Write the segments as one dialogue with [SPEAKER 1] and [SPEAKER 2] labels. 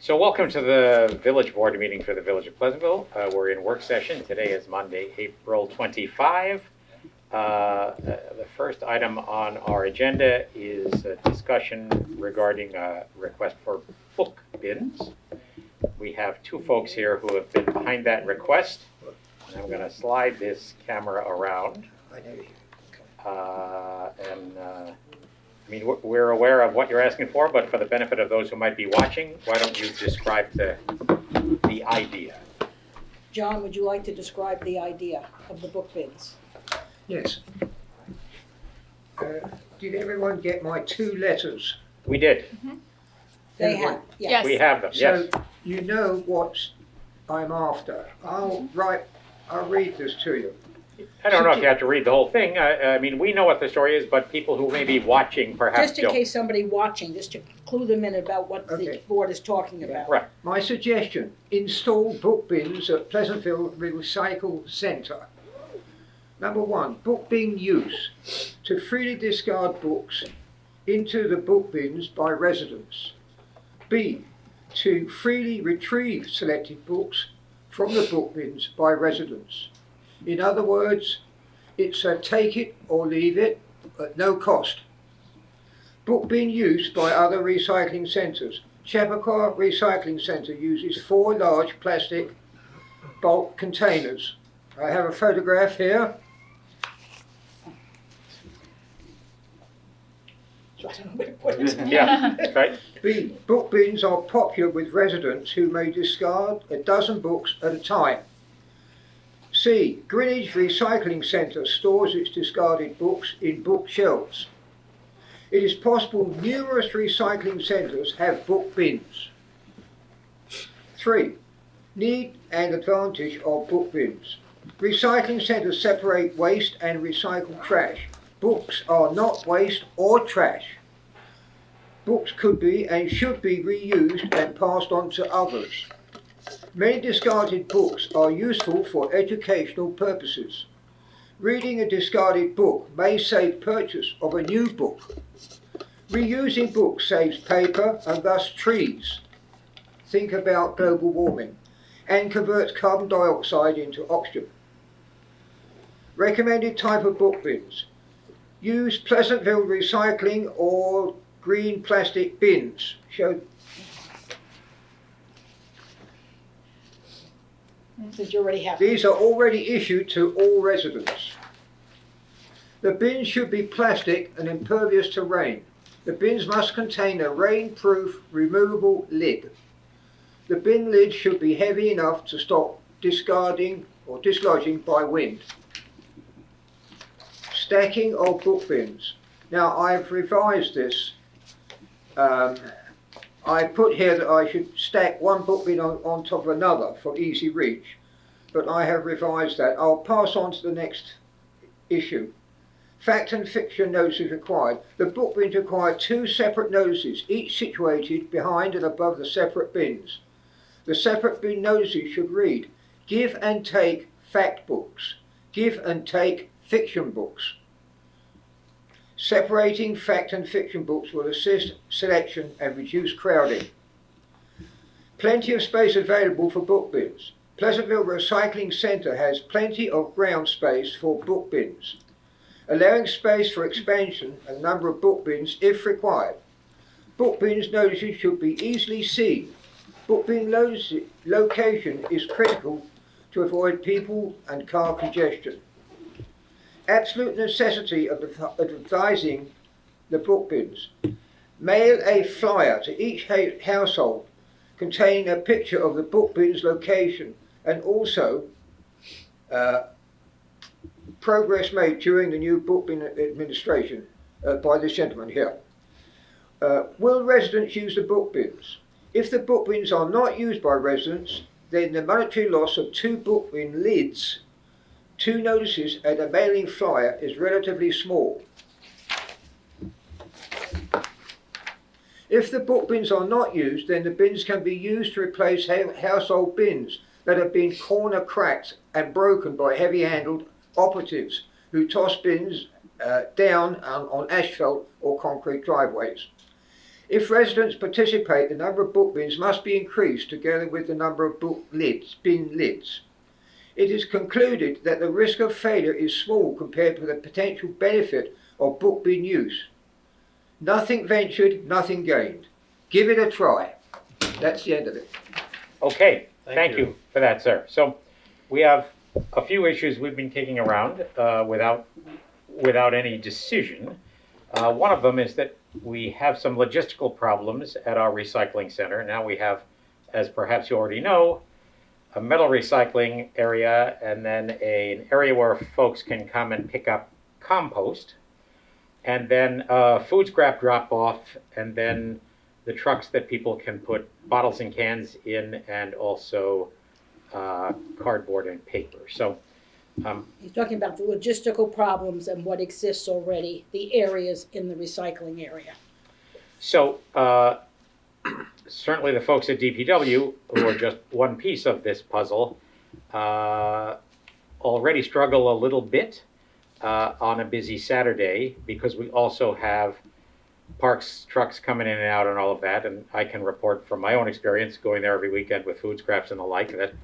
[SPEAKER 1] So welcome to the Village Board meeting for the Village of Pleasantville. We're in work session. Today is Monday, April 25. The first item on our agenda is a discussion regarding a request for book bins. We have two folks here who have been behind that request. And I'm going to slide this camera around. I mean, we're aware of what you're asking for, but for the benefit of those who might be watching, why don't you describe the idea?
[SPEAKER 2] John, would you like to describe the idea of the book bins?
[SPEAKER 3] Yes. Did everyone get my 2 letters?
[SPEAKER 1] We did.
[SPEAKER 2] Mm-hmm. They have, yes.
[SPEAKER 4] Yes.
[SPEAKER 1] We have them, yes.
[SPEAKER 3] So you know what I'm after. I'll read this to you.
[SPEAKER 1] I don't know if you have to read the whole thing. I mean, we know what the story is, but people who may be watching perhaps
[SPEAKER 2] Just in
[SPEAKER 1] don't.
[SPEAKER 2] case somebody watching, just to clue them in about what the board is talking about.
[SPEAKER 1] Right.
[SPEAKER 3] My suggestion, install book bins at Pleasantville Recycle Centre. Number 1, book bin use. To freely discard books into the book bins by residents. B, to freely retrieve selected books from the book bins by residents. In other words, it's a take it or leave it at no cost. Book bin use by other recycling centres. Chappaqua Recycling Centre uses 4 large plastic bulk containers. I have a photograph here.
[SPEAKER 1] Yeah, that's right.
[SPEAKER 3] B, book bins are popular with residents who may discard a dozen books at a time. C, Greenwich Recycling Centre stores its discarded books in bookshelves. It is possible numerous recycling centres have book bins. 3, need and advantage of book bins. Recycling centres separate waste and recycle trash. Books are not waste or trash. Books could be and should be reused and passed on to others. Many discarded books are useful for educational purposes. Reading a discarded book may save purchase of a new book. Reusing books saves paper and thus trees. Think about global warming, and converts carbon dioxide into oxygen. Recommended type of book bins. Use Pleasantville recycling or green plastic bins.
[SPEAKER 2] Did you already have?
[SPEAKER 3] These are already issued to all residents. The bins should be plastic and impervious to rain. The bins must contain a rain-proof removable lid. The bin lid should be heavy enough to stop discarding or dislodging by wind. Stacking of book bins. Now I've revised this. I put here that I should stack one book bin on top of another for easy reach, but I have revised that. I'll pass on to the next issue. Fact and fiction notices required. The book bins require 2 separate notices, each situated behind and above the separate bins. The separate bin notices should read, give and take fact books, give and take fiction books. Separating fact and fiction books will assist selection and reduce crowding. Plenty of space available for book bins. Pleasantville Recycling Centre has plenty of ground space for book bins, allowing space for expansion and number of book bins if required. Book bins notices should be easily seen. Book bin location is critical to avoid people and car congestion. Absolute necessity of advising the book bins. Mail a flyer to each household containing a picture of the book bin's location and also progress made during the new book bin administration by this gentleman here. Will residents use the book bins? If the book bins are not used by residents, then the monetary loss of 2 book bin lids, 2 notices and a mailing flyer is relatively small. If the book bins are not used, then the bins can be used to replace household bins that have been corner cracked and broken by heavy-handled operatives who toss bins down on asphalt or concrete driveways. If residents participate, the number of book bins must be increased together with the number of bin lids. It is concluded that the risk of failure is small compared to the potential benefit of book bin use. Nothing ventured, nothing gained. Give it a try. That's the end of it.
[SPEAKER 1] Okay, thank you for that, sir. So we have a few issues we've been kicking around without any decision. One of them is that we have some logistical problems at our recycling center. Now we have, as perhaps you already know, a metal recycling area and then an area where folks can come and pick up compost, and then food scrap drop off, and then the trucks that people can put bottles and cans in, and also cardboard and paper. So
[SPEAKER 2] He's talking about the logistical problems and what exists already, the areas in the recycling area.
[SPEAKER 1] So certainly the folks at DPW, who are just one piece of this puzzle, already struggle a little bit on a busy Saturday, because we also have parks trucks coming in and out and all of that. And I can report from my own experience going there every weekend with food scraps and the like that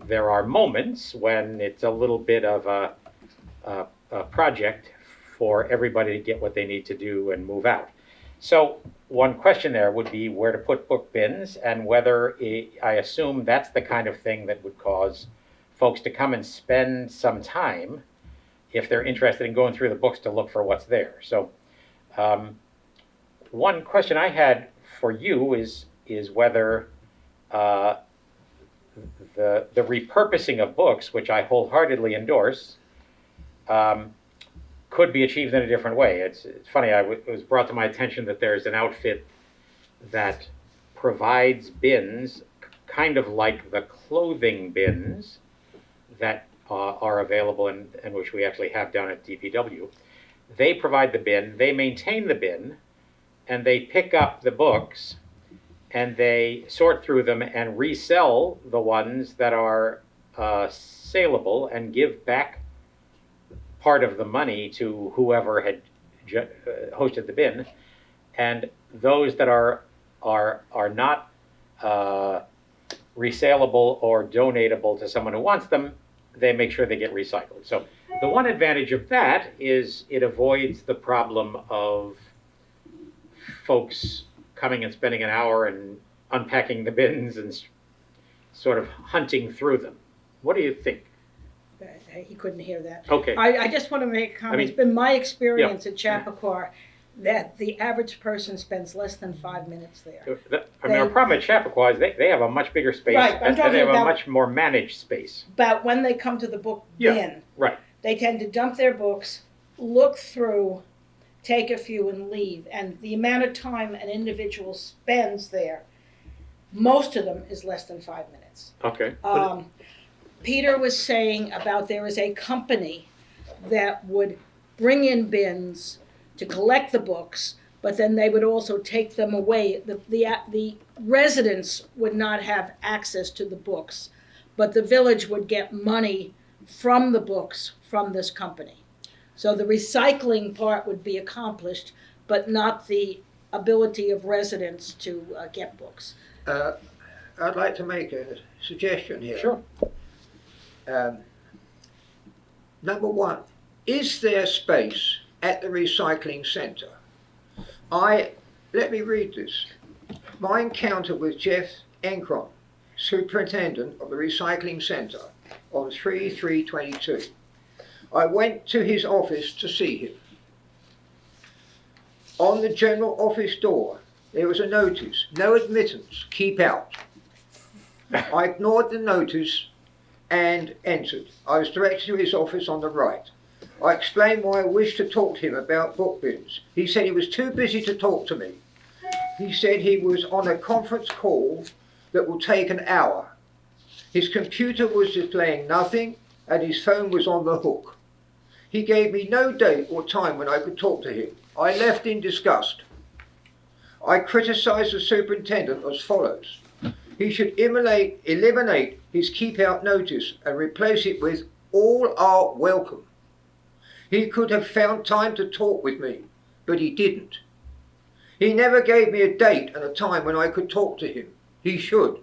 [SPEAKER 1] there are moments when it's a little bit of a project for everybody to get what they need to do and move out. So one question there would be where to put book bins, and whether I assume that's the kind of thing that would cause folks to come and spend some time if they're interested in going through the books to look for what's there. So one question I had for you is whether the repurposing of books, which I wholeheartedly endorse, could be achieved in a different way. It's funny, it was brought to my attention that there's an outfit that provides bins kind of like the clothing bins that are available and which we actually have down at DPW. They provide the bin, they maintain the bin, and they pick up the books and they sort through them and resell the ones that are saleable and give back part of the money to whoever had hosted the bin, and those that are not resaleable or donatable to someone who wants them, they make sure they get recycled. So the one advantage of that is it avoids the problem of folks coming and spending an hour and unpacking the bins and sort of hunting through them. What do you think?
[SPEAKER 2] He couldn't hear that.
[SPEAKER 1] Okay.
[SPEAKER 2] I just want to make a comment. It's been my experience at Chappaqua that the average person spends less than 5 minutes there.
[SPEAKER 1] Our problem at Chappaqua is they have a much bigger space,
[SPEAKER 2] right,
[SPEAKER 1] and they have a much more managed space.
[SPEAKER 2] But when they come to the book bin,
[SPEAKER 1] right,
[SPEAKER 2] they tend to dump their books, look through, take a few and leave. And the amount of time an individual spends there, most of them is less than 5 minutes.
[SPEAKER 1] Okay.
[SPEAKER 2] Peter was saying about there is a company that would bring in bins to collect the books, but then they would also take them away. The residents would not have access to the books, but the village would get money from the books from this company. So the recycling part would be accomplished, but not the ability of residents to get books.
[SPEAKER 3] I'd like to make a suggestion here.
[SPEAKER 1] Sure.
[SPEAKER 3] Number one, is there space at the recycling centre? Let me read this. My encounter with Jeff Encron, superintendent of the recycling centre, on 3/3/22. I went to his office to see him. On the general office door, there was a notice, no admittance, keep out. I ignored the notice and entered. I was directed to his office on the right. I explained why I wished to talk to him about book bins. He said he was too busy to talk to me. He said he was on a conference call that will take an hour. His computer was displaying nothing and his phone was on the hook. He gave me no date or time when I could talk to him. I left in disgust. I criticised the superintendent as follows. He should eliminate his keep out notice and replace it with all are welcome. He could have found time to talk with me, but he didn't. He never gave me a date and a time when I could talk to him. He should.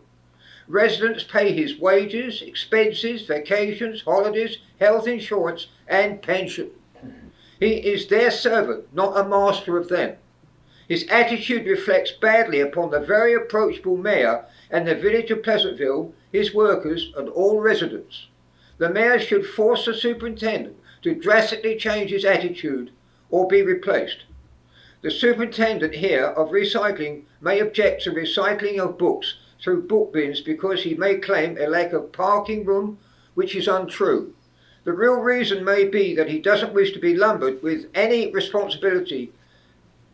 [SPEAKER 3] Residents pay his wages, expenses, vacations, holidays, health insurance and pension. He is their servant, not a master of them. His attitude reflects badly upon the very approachable mayor and the village of Pleasantville, his workers and all residents. The mayor should force the superintendent to drastically change his attitude or be replaced. The superintendent here of recycling may object to recycling of books through book bins because he may claim a lack of parking room, which is untrue. The real reason may be that he doesn't wish to be lumbered with any responsibility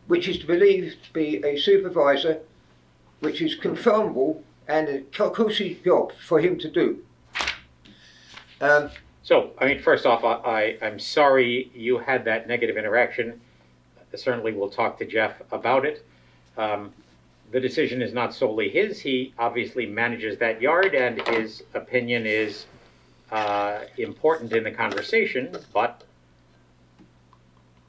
[SPEAKER 3] which is believed to be a supervisor, which is confirmable and a cushy job for him to do.
[SPEAKER 1] So, I mean, first off, I'm sorry you had that negative interaction. Certainly we'll talk to Jeff about it. The decision is not solely his. He obviously manages that yard and his opinion is important in the conversation, but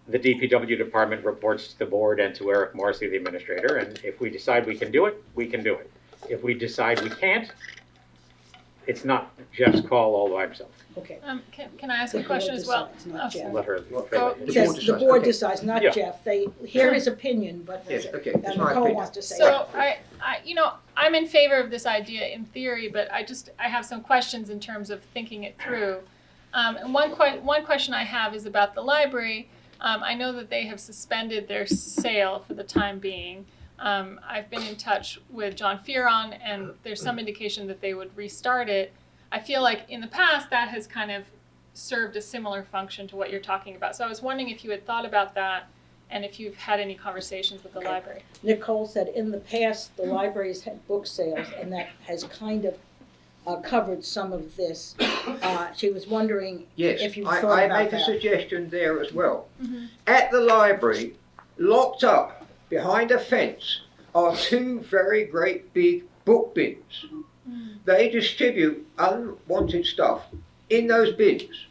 [SPEAKER 1] the DPW department reports to the board and to Eric Morrissey, the administrator, and if we decide we can do it, we can do it. If we decide we can't, it's not Jeff's call all by himself.
[SPEAKER 2] Okay.
[SPEAKER 4] Can I ask
[SPEAKER 2] The
[SPEAKER 4] a question
[SPEAKER 2] board
[SPEAKER 4] as well?
[SPEAKER 2] decides, not
[SPEAKER 4] Oh,
[SPEAKER 2] Jeff.
[SPEAKER 4] sorry.
[SPEAKER 1] Let her.
[SPEAKER 4] Go.
[SPEAKER 2] It says the board
[SPEAKER 3] Okay.
[SPEAKER 2] decides, not
[SPEAKER 1] Yeah.
[SPEAKER 2] Jeff. They hear his opinion, but
[SPEAKER 3] Yes, okay,
[SPEAKER 2] and
[SPEAKER 3] that's my
[SPEAKER 2] Nicole
[SPEAKER 3] opinion.
[SPEAKER 2] wants to say.
[SPEAKER 4] So I'm in favor of this idea in theory, but I have some questions in terms of thinking it through. And one question I have is about the library. I know that they have suspended their sale for the time being. I've been in touch with John Fearon, and there's some indication that they would restart it. I feel like in the past that has kind of served a similar function to what you're talking about. So I was wondering if you had thought about that and if you've had any conversations with the library.
[SPEAKER 2] Nicole said in the past, the libraries had book sales, and that has kind of covered some of this. She was wondering
[SPEAKER 3] Yes,
[SPEAKER 2] if you
[SPEAKER 3] I
[SPEAKER 2] thought about
[SPEAKER 3] make a
[SPEAKER 2] that.
[SPEAKER 3] suggestion there as well.
[SPEAKER 4] Mm-hmm.
[SPEAKER 3] At the library, locked up behind a fence, are two very great big book bins. They distribute unwanted stuff in those bins.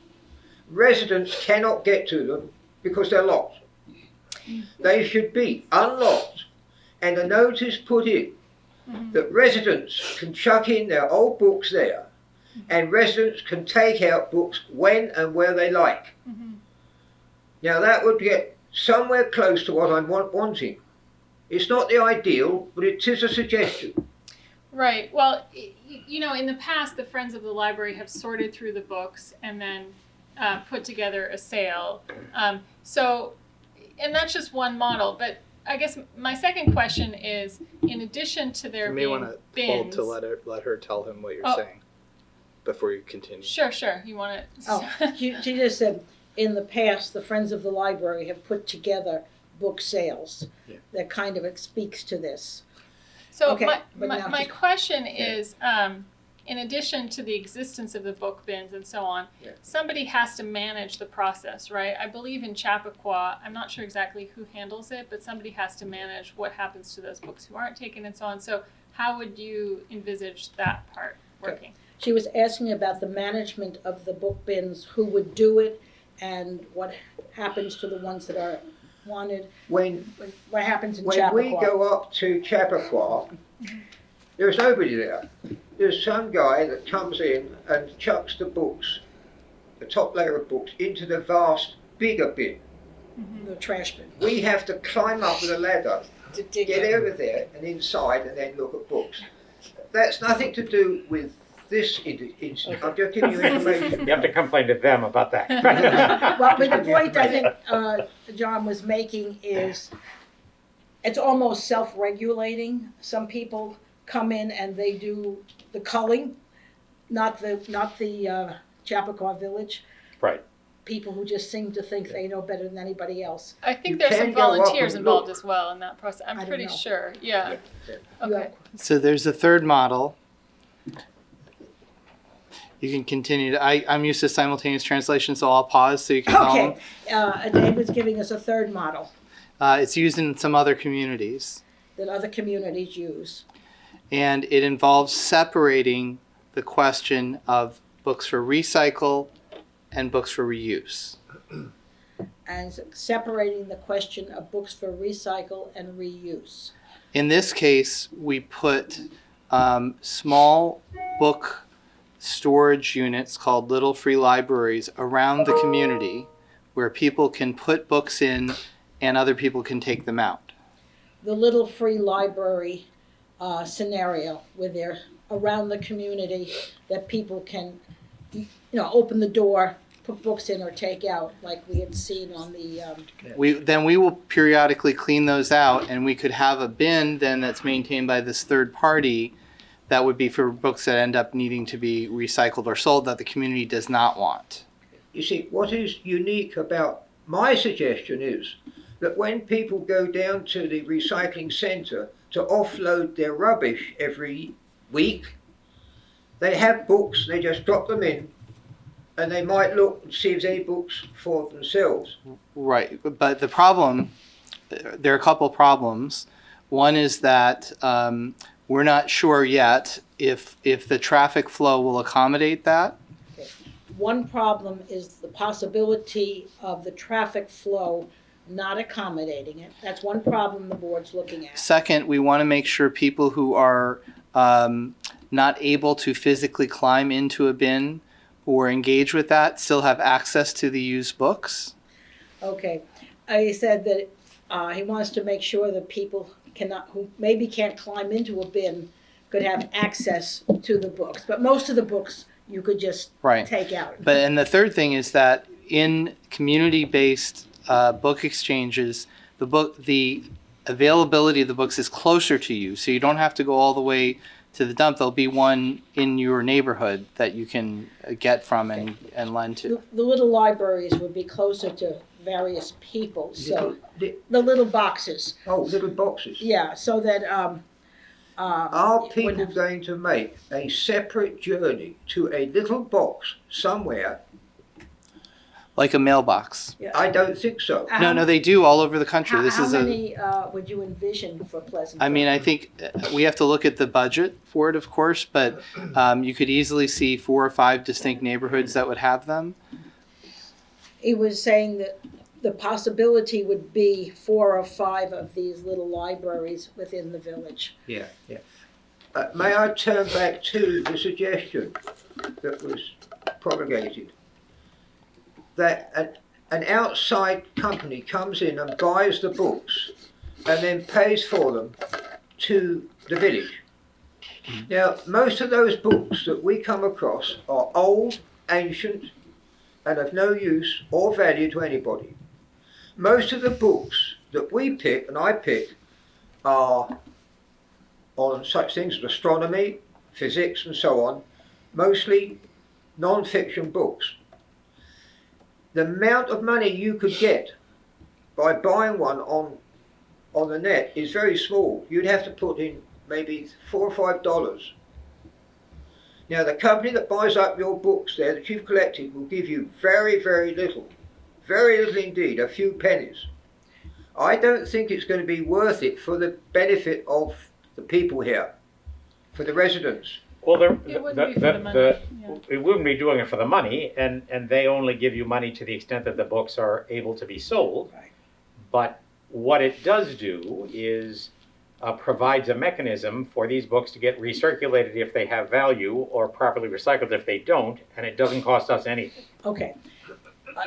[SPEAKER 3] Residents cannot get to them because they're locked. They should be unlocked and a notice put in that residents can chuck in their old books there and residents can take out books when and where they like. Now that would get somewhere close to what I'm wanting. It's not the ideal, but it is a suggestion.
[SPEAKER 4] Right. Well, in the past, the Friends of the Library have sorted through the books and then put together a sale. And that's just one model. But I guess my second question is, in addition to there
[SPEAKER 5] You may
[SPEAKER 4] being
[SPEAKER 5] want to
[SPEAKER 4] bins.
[SPEAKER 5] hold to let her tell him what you're
[SPEAKER 4] Oh.
[SPEAKER 5] saying before you continue.
[SPEAKER 4] Sure. You want to?
[SPEAKER 2] Oh, she just said, in the past, the Friends of the Library have put together book sales.
[SPEAKER 5] Yeah.
[SPEAKER 2] That kind of speaks to this.
[SPEAKER 4] So
[SPEAKER 2] Okay, but now
[SPEAKER 4] my
[SPEAKER 2] just-
[SPEAKER 4] question is, in addition to the existence of the book bins and so on, somebody has to manage the process, right? I believe in Chappaqua, I'm not sure exactly who handles it, but somebody has to manage what happens to those books who aren't taken and so on. So how would you envisage that part working?
[SPEAKER 2] She was asking about the management of the book bins, who would do it, and what happens to the ones that are wanted,
[SPEAKER 3] When
[SPEAKER 2] what happens in
[SPEAKER 3] we
[SPEAKER 2] Chappaqua.
[SPEAKER 3] go up to Chappaqua, there's nobody there. There's some guy that comes in and chucks the books, the top layer of books, into the vast bigger bin.
[SPEAKER 2] The trash bin.
[SPEAKER 3] We have to climb up with a ladder,
[SPEAKER 2] To dig
[SPEAKER 3] get
[SPEAKER 2] it.
[SPEAKER 3] over there and inside and then look at books. That's nothing to do with this incident. I'm just giving you information.
[SPEAKER 1] You have to complain to them about that.
[SPEAKER 2] Well, but the point I think John was making is, it's almost self-regulating. Some people come in and they do the culling, not the Chappaqua Village.
[SPEAKER 1] Right.
[SPEAKER 2] People who just seem to think they know better than anybody else.
[SPEAKER 4] I think
[SPEAKER 3] You
[SPEAKER 4] there's
[SPEAKER 3] can
[SPEAKER 4] some
[SPEAKER 3] go up
[SPEAKER 4] volunteers
[SPEAKER 3] and
[SPEAKER 4] involved
[SPEAKER 3] look.
[SPEAKER 4] as well in that process.
[SPEAKER 2] I
[SPEAKER 4] I'm
[SPEAKER 2] don't
[SPEAKER 4] pretty
[SPEAKER 2] know.
[SPEAKER 4] sure. Yeah.
[SPEAKER 2] You
[SPEAKER 4] Okay.
[SPEAKER 2] have-
[SPEAKER 5] So there's a third model. You can continue. I'm used to simultaneous translation, so I'll pause so you can follow.
[SPEAKER 2] Okay, David's giving us a third model
[SPEAKER 5] It's used in some other communities,
[SPEAKER 2] that other communities use.
[SPEAKER 5] and it involves separating the question of books for recycle and books for reuse.
[SPEAKER 2] and separating the question of books for recycle and reuse.
[SPEAKER 5] In this case, we put small book storage units called little free libraries around the community where people can put books in and other people can take them out.
[SPEAKER 2] The little free library scenario where they're around the community that people can, open the door, put books in or take out, like we had seen on the,
[SPEAKER 5] We will periodically clean those out, and we could have a bin then that's maintained by this third party that would be for books that end up needing to be recycled or sold that the community does not want.
[SPEAKER 3] You see, what is unique about my suggestion is that when people go down to the recycling centre to offload their rubbish every week, they have books, they just drop them in, and they might look and see if there's any books for themselves.
[SPEAKER 5] Right, but the problem, there are a couple problems. One is that we're not sure yet if the traffic flow will accommodate that.
[SPEAKER 2] one problem is the possibility of the traffic flow not accommodating it. That's one problem the board's looking at.
[SPEAKER 5] Second, we want to make sure people who are not able to physically climb into a bin or engage with that still have access to the used books.
[SPEAKER 2] Okay, he said that he wants to make sure that people who maybe can't climb into a bin could have access to the books, but most of the books you could just take out.
[SPEAKER 5] But and the third thing is that in community-based book exchanges, the availability of the books is closer to you, so you don't have to go all the way to the dump. There'll be one in your neighborhood that you can get from and lend to.
[SPEAKER 2] The little libraries would be closer to various people, so the little boxes.
[SPEAKER 3] Oh, little boxes.
[SPEAKER 2] Yeah, so that
[SPEAKER 3] are people going to make a separate journey to a little box somewhere?
[SPEAKER 5] Like a mailbox.
[SPEAKER 2] Yeah.
[SPEAKER 3] I don't think so.
[SPEAKER 5] No, they do all over the country.
[SPEAKER 2] How many would you envision for Pleasantville?
[SPEAKER 5] I mean, I think we have to look at the budget for it, of course, but you could easily see 4 or 5 distinct neighborhoods that would have them.
[SPEAKER 2] He was saying that the possibility would be 4 or 5 of these little libraries within the village.
[SPEAKER 3] Yeah. May I turn back to the suggestion that was propagated? That an outside company comes in and buys the books and then pays for them to the village. Now, most of those books that we come across are old, ancient, and of no use or value to anybody. Most of the books that we pick, and I pick, are on such things as astronomy, physics, and so on, mostly non-fiction books. The amount of money you could get by buying one on the net is very small. You'd have to put in maybe $4 or $5. Now, the company that buys up your books there that you've collected will give you very, very little indeed, a few pennies. I don't think it's going to be worth it for the benefit of the people here, for the residents.
[SPEAKER 1] Well,
[SPEAKER 4] It wouldn't be for the money, yeah.
[SPEAKER 1] we wouldn't be doing it for the money, and they only give you money to the extent that the books are able to be sold.
[SPEAKER 2] Right.
[SPEAKER 1] But what it does do is provides a mechanism for these books to get recirculated if they have value, or properly recycled if they don't, and it doesn't cost us anything.
[SPEAKER 2] Okay.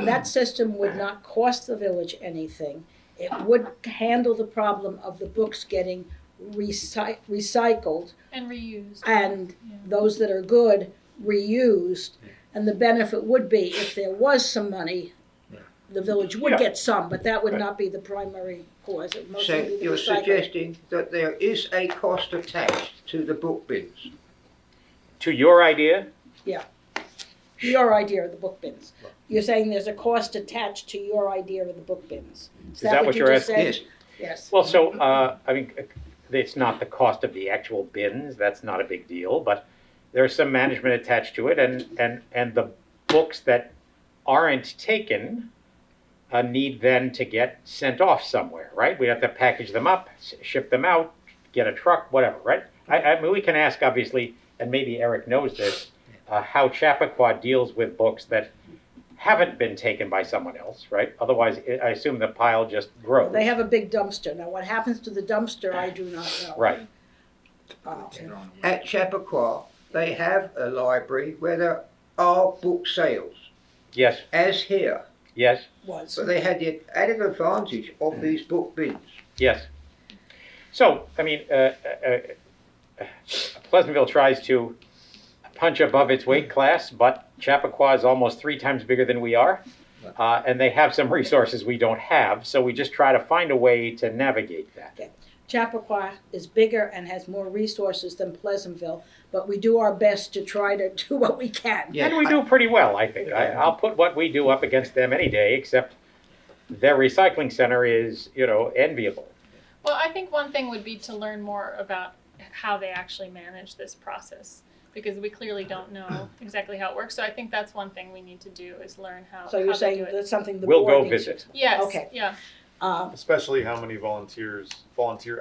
[SPEAKER 2] That system would not cost the village anything. It would handle the problem of the books getting recycled
[SPEAKER 4] And reused.
[SPEAKER 2] and
[SPEAKER 4] Yeah.
[SPEAKER 2] those that are good reused. And the benefit would be if there was some money, the village would get some, but that would not be the primary cause. It mostly
[SPEAKER 3] So
[SPEAKER 2] be the
[SPEAKER 3] you're
[SPEAKER 2] recycling.
[SPEAKER 3] suggesting that there is a cost attached to the book bins?
[SPEAKER 1] To your idea,
[SPEAKER 2] Your idea of the book bins. You're saying there's a cost attached to your idea of the book bins. Is
[SPEAKER 1] that what
[SPEAKER 2] you
[SPEAKER 1] you're
[SPEAKER 2] just
[SPEAKER 1] asking?
[SPEAKER 2] said? Yes.
[SPEAKER 1] well, so, I mean, it's not the cost of the actual bins, that's not a big deal, but there's some management attached to it, and the books that aren't taken need then to get sent off somewhere, right? We have to package them up, ship them out, get a truck, whatever, right? I mean, we can ask, obviously, and maybe Eric knows this, how Chappaqua deals with books that haven't been taken by someone else, right? Otherwise, I assume the pile just grows.
[SPEAKER 2] They have a big dumpster. Now, what happens to the dumpster, I do not know.
[SPEAKER 1] Right.
[SPEAKER 3] At Chappaqua, they have a library where there are book sales,
[SPEAKER 1] Yes,
[SPEAKER 3] as here.
[SPEAKER 1] yes,
[SPEAKER 2] Was.
[SPEAKER 3] But they had the added advantage of these book bins.
[SPEAKER 1] yes. So, I mean, Pleasantville tries to punch above its weight class, but Chappaqua is almost 3 times bigger than we are. And they have some resources we don't have, so we just try to find a way to navigate that.
[SPEAKER 2] Chappaqua is bigger and has more resources than Pleasantville, but we do our best to try to do what we can.
[SPEAKER 3] Yeah,
[SPEAKER 1] And we do pretty well, I think. I'll put what we do up against them any day, except their recycling center is, enviable.
[SPEAKER 4] Well, I think one thing would be to learn more about how they actually manage this process, because we clearly don't know exactly how it works. So I think that's one thing we need to do is learn how.
[SPEAKER 2] So
[SPEAKER 4] how
[SPEAKER 2] you're
[SPEAKER 4] they
[SPEAKER 2] saying
[SPEAKER 4] do it.
[SPEAKER 2] that's something the
[SPEAKER 1] We'll
[SPEAKER 2] board
[SPEAKER 1] go
[SPEAKER 2] needs to-
[SPEAKER 1] visit.
[SPEAKER 4] Yes.
[SPEAKER 2] Okay.
[SPEAKER 4] Yeah.
[SPEAKER 6] Especially how many volunteer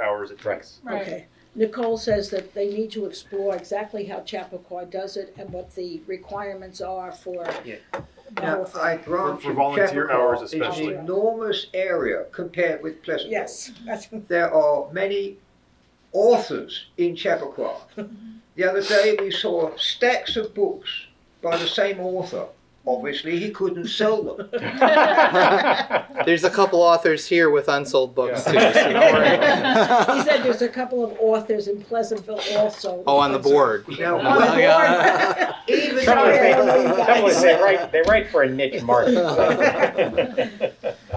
[SPEAKER 6] hours it takes.
[SPEAKER 4] Right.
[SPEAKER 2] Okay. Nicole says that they need to explore exactly how Chappaqua does it and what the requirements are for
[SPEAKER 3] Yeah.
[SPEAKER 2] the
[SPEAKER 3] Now,
[SPEAKER 2] whole thing.
[SPEAKER 3] I grant
[SPEAKER 6] For
[SPEAKER 3] you,
[SPEAKER 6] volunteer hours
[SPEAKER 3] Chappaqua is
[SPEAKER 6] especially.
[SPEAKER 3] an enormous area compared with Pleasantville.
[SPEAKER 2] Yes, that's,
[SPEAKER 3] There are many authors in Chappaqua. The other day we saw stacks of books by the same author. Obviously he couldn't sell them.
[SPEAKER 5] There's a couple authors here with unsold books too, so don't worry.
[SPEAKER 2] he said there's a couple of authors in Pleasantville also.
[SPEAKER 5] Oh, on the board.
[SPEAKER 3] Now,
[SPEAKER 2] On the
[SPEAKER 3] when-
[SPEAKER 5] Yeah.
[SPEAKER 3] even
[SPEAKER 1] Trouble is,
[SPEAKER 3] if,
[SPEAKER 1] trouble is they write for a niche market.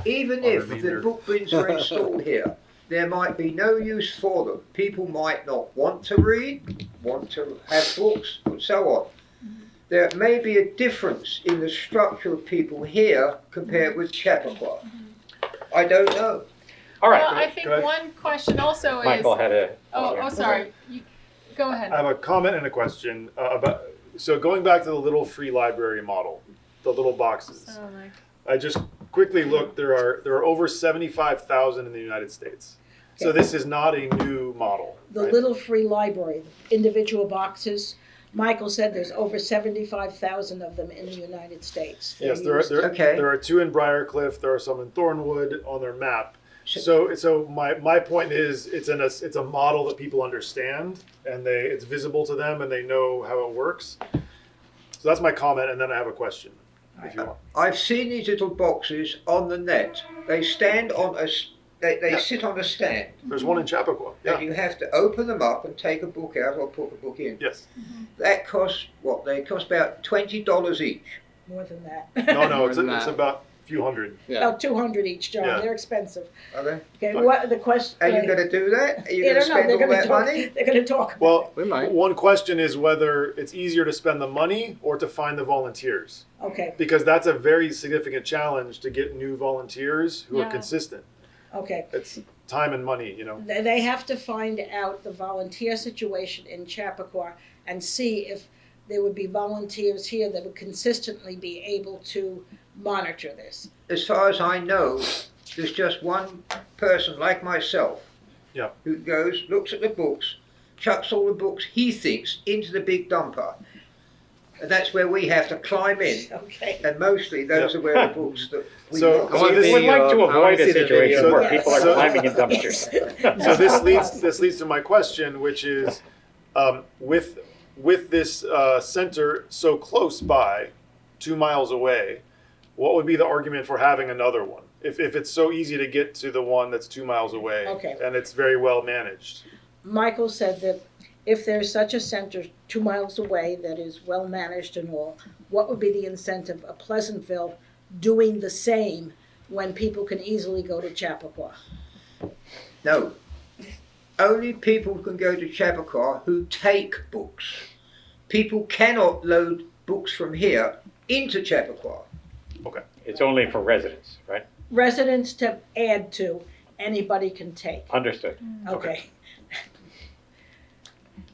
[SPEAKER 3] even if the book bins are installed here, there might be no use for them. People might not want to read, want to have books, and so on. There may be a difference in the structure of people here compared with Chappaqua. I don't know.
[SPEAKER 1] All
[SPEAKER 4] Well,
[SPEAKER 1] right,
[SPEAKER 4] I think
[SPEAKER 6] Go ahead.
[SPEAKER 4] one question also is.
[SPEAKER 1] Michael had a.
[SPEAKER 4] Oh, sorry. You, go ahead.
[SPEAKER 6] I have a comment and a question about. So going back to the little free library model, the little boxes.
[SPEAKER 4] Oh, Mike.
[SPEAKER 6] I just quickly looked. There are over 75,000 in the United States. So this is not a new model.
[SPEAKER 2] The
[SPEAKER 6] right?
[SPEAKER 2] little free library, individual boxes, Michael said there's over 75,000 of them in the United States. They're
[SPEAKER 6] Yes,
[SPEAKER 2] used.
[SPEAKER 3] Okay.
[SPEAKER 6] there are 2 in Briarcliff. There are some in Thornwood on their map. So my point is it's a model that people understand and it's visible to them and they know how it works. So that's my comment, and then I have a question, if you want.
[SPEAKER 3] I've seen these little boxes on the net. They stand on they sit on a stand.
[SPEAKER 6] There's one in Chappaqua.
[SPEAKER 3] And
[SPEAKER 6] Yeah.
[SPEAKER 3] you have to open them up and take a book out or put a book in.
[SPEAKER 6] Yes.
[SPEAKER 3] That costs what? They cost about $20 each.
[SPEAKER 2] More than that.
[SPEAKER 6] No,
[SPEAKER 5] More
[SPEAKER 6] it's
[SPEAKER 5] than
[SPEAKER 6] it's
[SPEAKER 5] that.
[SPEAKER 6] about a few hundred.
[SPEAKER 5] Yeah.
[SPEAKER 2] About 200 each, John.
[SPEAKER 6] Yeah.
[SPEAKER 2] They're expensive.
[SPEAKER 3] Are they?
[SPEAKER 2] Okay,
[SPEAKER 6] Fine.
[SPEAKER 2] what the question?
[SPEAKER 3] Are you going to do that? Are you
[SPEAKER 2] I
[SPEAKER 3] going to
[SPEAKER 2] don't know.
[SPEAKER 3] spend
[SPEAKER 2] They're
[SPEAKER 3] all
[SPEAKER 2] going to
[SPEAKER 3] that
[SPEAKER 2] talk.
[SPEAKER 3] money?
[SPEAKER 2] They're going to talk.
[SPEAKER 6] Well,
[SPEAKER 5] We might.
[SPEAKER 6] one question is whether it's easier to spend the money or to find the volunteers,
[SPEAKER 2] Okay,
[SPEAKER 6] because that's a very significant challenge to get new volunteers who are
[SPEAKER 4] Yeah.
[SPEAKER 6] consistent.
[SPEAKER 2] okay.
[SPEAKER 6] It's time and money, you know.
[SPEAKER 2] They have to find out the volunteer situation in Chappaqua and see if there would be volunteers here that would consistently be able to monitor this.
[SPEAKER 3] As far as I know, there's just one person like myself
[SPEAKER 6] Yeah.
[SPEAKER 3] who goes, looks at the books, chucks all the books he thinks into the big dumper. And that's where we have to climb in.
[SPEAKER 2] Okay.
[SPEAKER 3] And mostly those are where the books that we
[SPEAKER 6] So-
[SPEAKER 3] want.
[SPEAKER 5] I want
[SPEAKER 1] We
[SPEAKER 5] the
[SPEAKER 1] would like to
[SPEAKER 5] video. I wanna
[SPEAKER 1] avoid a
[SPEAKER 5] see the
[SPEAKER 1] situation
[SPEAKER 5] video.
[SPEAKER 1] where
[SPEAKER 2] Yes.
[SPEAKER 1] people are
[SPEAKER 6] So-
[SPEAKER 1] climbing in dumpsters.
[SPEAKER 6] So this leads to my question, which is, with this center so close by, 2 miles away, what would be the argument for having another one? If it's so easy to get to the one that's 2 miles away,
[SPEAKER 2] Okay.
[SPEAKER 6] and it's very well managed.
[SPEAKER 2] Michael said that if there's such a center 2 miles away that is well managed and all, what would be the incentive of Pleasantville doing the same when people can easily go to Chappaqua?
[SPEAKER 3] No. Only people can go to Chappaqua who take books. People cannot load books from here into Chappaqua.
[SPEAKER 1] It's only for residents, right?
[SPEAKER 2] Residents to add to, anybody can take.
[SPEAKER 1] Understood.
[SPEAKER 2] Okay.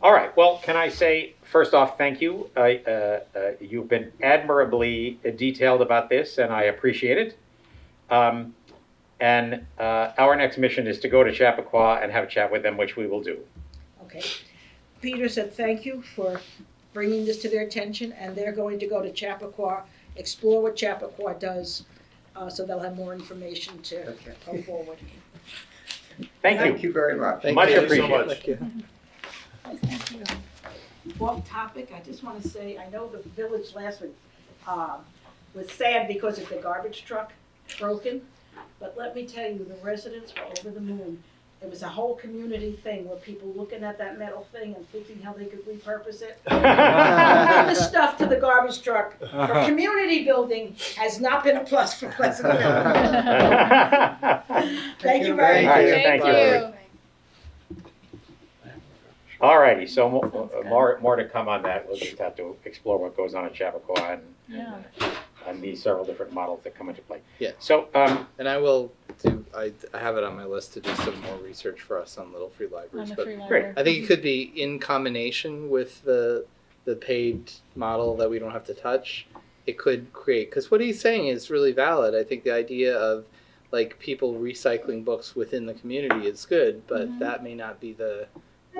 [SPEAKER 1] All right, well, can I say, first off, thank you. You've been admirably detailed about this, and I appreciate it. And our next mission is to go to Chappaqua and have a chat with them, which we will do.
[SPEAKER 2] Okay. Peter said thank you for bringing this to their attention, and they're going to go to Chappaqua explore what Chappaqua does, so they'll have more information to
[SPEAKER 3] Okay.
[SPEAKER 2] go forward.
[SPEAKER 1] Thank
[SPEAKER 3] Thank
[SPEAKER 1] you.
[SPEAKER 3] you very much.
[SPEAKER 1] Much
[SPEAKER 6] Thank you so
[SPEAKER 1] appreciated.
[SPEAKER 6] much.
[SPEAKER 5] Thank you.
[SPEAKER 2] Off topic, I just want to say, I know the village last week was sad because of the garbage truck broken, but let me tell you, the residents were over the moon. It was a whole community thing where people looking at that metal thing and thinking how they could repurpose it. Moving the stuff to the garbage truck for community building has not been a plus for Pleasantville. Thank you very
[SPEAKER 1] All right,
[SPEAKER 2] much.
[SPEAKER 1] thank you.
[SPEAKER 4] you.
[SPEAKER 1] All righty, so more to come on that. We'll just have to explore what goes on in Chappaqua
[SPEAKER 4] Yeah.
[SPEAKER 1] and these several different models that come into play.
[SPEAKER 5] Yeah.
[SPEAKER 1] So,
[SPEAKER 5] And I will do, I have it on my list to do some more research for us on Little Free
[SPEAKER 4] On
[SPEAKER 5] Libraries.
[SPEAKER 4] the
[SPEAKER 5] But
[SPEAKER 4] free
[SPEAKER 1] Great.
[SPEAKER 4] library.
[SPEAKER 5] I think it could be in combination with the paid model that we don't have to touch. It could create, because what he's saying is really valid. I think the idea of like people recycling books within the community is good, but that may not be the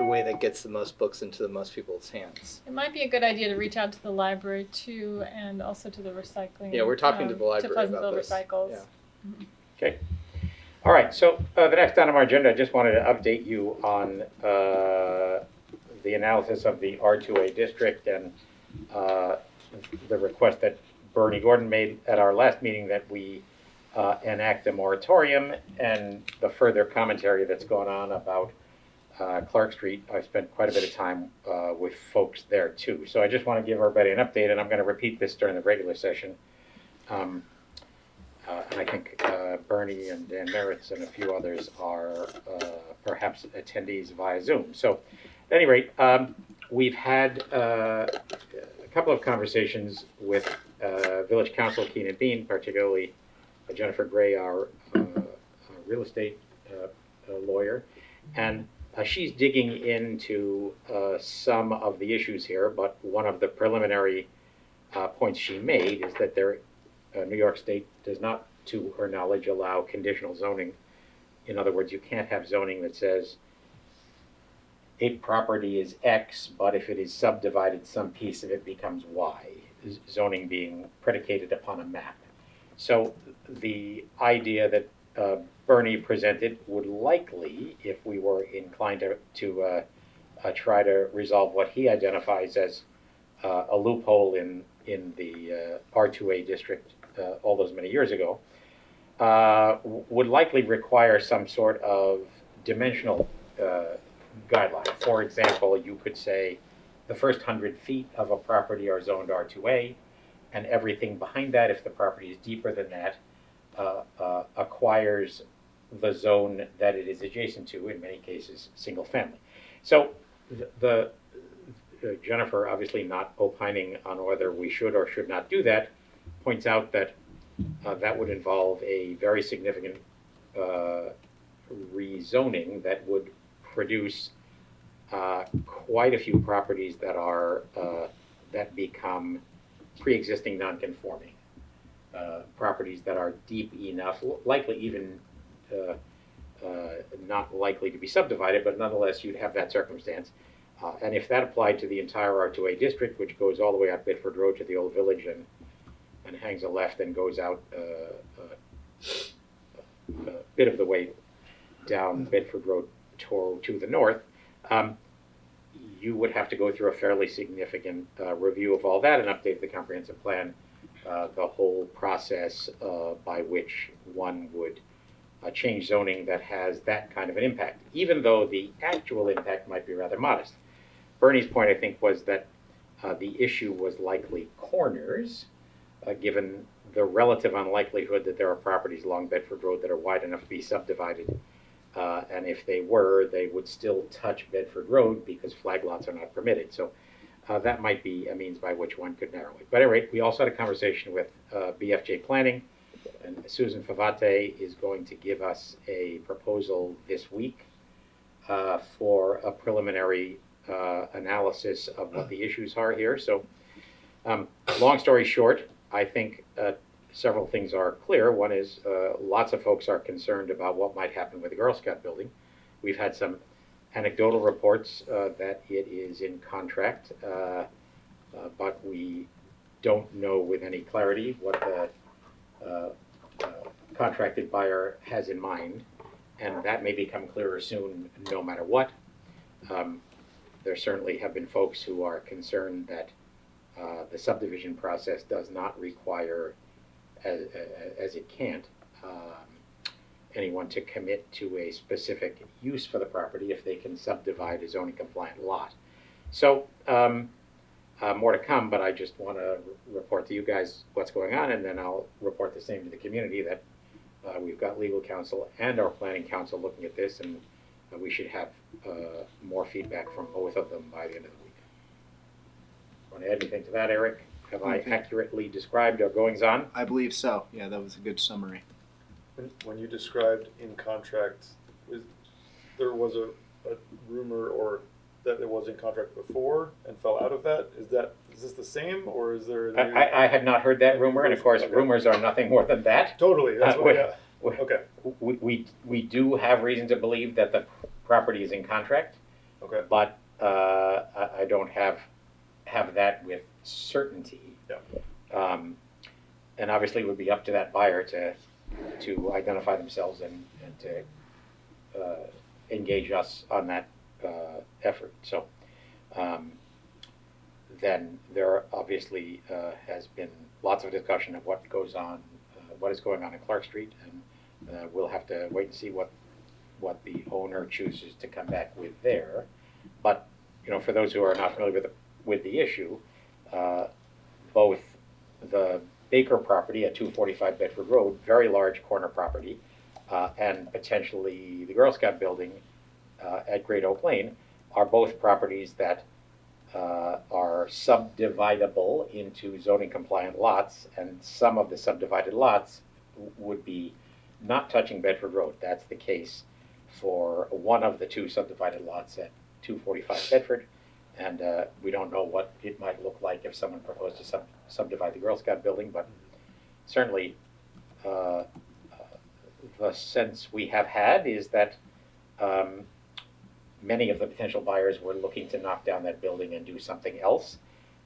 [SPEAKER 5] way that gets the most books into the most people's hands.
[SPEAKER 4] It might be a good idea to reach out to the library too, and also to the recycling.
[SPEAKER 5] Yeah, we're talking to the library
[SPEAKER 4] Pleasantville
[SPEAKER 5] about this.
[SPEAKER 4] Recycles.
[SPEAKER 5] Yeah.
[SPEAKER 1] all right, so the next item on our agenda, I just wanted to update you on the analysis of the R2A district and the request that Bernie Gordon made at our last meeting that we enact a moratorium, and the further commentary that's gone on about Clark Street. I've spent quite a bit of time with folks there too. So I just want to give everybody an update, and I'm going to repeat this during the regular session. And I think Bernie and Dan Meritz and a few others are perhaps attendees via Zoom. So at any rate, we've had a couple of conversations with Village Council Keenan Bean, particularly Jennifer Gray, our real estate lawyer, and she's digging into some of the issues here, but one of the preliminary points she made is that New York State does not, to her knowledge, allow conditional zoning. In other words, you can't have zoning that says a property is X, but if it is subdivided, some piece of it becomes Y, zoning being predicated upon a map. So the idea that Bernie presented would likely, if we were inclined to try to resolve what he identifies as a loophole in the R2A district all those many years ago, would likely require some sort of dimensional guideline. For example, you could say the first 100 feet of a property are zoned R2A, and everything behind that, if the property is deeper than that, acquires the zone that it is adjacent to, in many cases, single family. So the Jennifer, obviously not opining on whether we should or should not do that, points out that that would involve a very significant rezoning that would produce quite a few properties that are that become pre-existing non-conforming. Properties that are deep enough, likely even not likely to be subdivided, but nonetheless you'd have that circumstance. And if that applied to the entire R2A district, which goes all the way out Bedford Road to the Old Village and hangs a left and goes out a bit of the way down Bedford Road to the north, you would have to go through a fairly significant review of all that and update the comprehensive plan. The whole process by which one would change zoning that has that kind of an impact, even though the actual impact might be rather modest. Bernie's point, I think, was that the issue was likely corners, given the relative unlikelihood that there are properties along Bedford Road that are wide enough to be subdivided. And if they were, they would still touch Bedford Road because flag lots are not permitted. So that might be a means by which one could narrow it. But at any rate, we also had a conversation with BFJ Planning, and Susan Favate is going to give us a proposal this week for a preliminary analysis of what the issues are here. So long story short, I think several things are clear. One is lots of folks are concerned about what might happen with the Girl Scout building. We've had some anecdotal reports that it is in contract, but we don't know with any clarity what the contracted buyer has in mind, and that may become clearer soon no matter what. There certainly have been folks who are concerned that the subdivision process does not require, as it can't, anyone to commit to a specific use for the property if they can subdivide a zoning compliant lot. So more to come, but I just want to report to you guys what's going on, and then I'll report the same to the community that we've got legal counsel and our planning counsel looking at this, and we should have more feedback from both of them by the end of the week. Want to add anything to that, Eric? Have I accurately described our goings-on?
[SPEAKER 7] I believe so. Yeah, that was a good summary.
[SPEAKER 6] When you described in contract, there was a rumor or that it was in contract before and fell out of that? Is this the same, or is there a new...
[SPEAKER 1] I had not heard that rumor, and of course, rumors are nothing more than that.
[SPEAKER 6] Totally, that's what, yeah. Okay,
[SPEAKER 1] We do have reason to believe that the property is in contract,
[SPEAKER 6] okay.
[SPEAKER 1] but I don't have that with certainty.
[SPEAKER 6] Yeah.
[SPEAKER 1] And obviously, it would be up to that buyer to identify themselves and to engage us on that effort. So then there obviously has been lots of discussion of what goes on, what is going on in Clark Street, and we'll have to wait and see what the owner chooses to come back with there. But for those who are not familiar with the issue, both the Baker property at 245 Bedford Road, very large corner property, and potentially the Girl Scout building at Great Oak Lane are both properties that are subdividable into zoning compliant lots, and some of the subdivided lots would be not touching Bedford Road. That's the case for one of the two subdivided lots at 245 Bedford, and we don't know what it might look like if someone proposed to subdivide the Girl Scout building, but certainly the sense we have had is that many of the potential buyers were looking to knock down that building and do something else.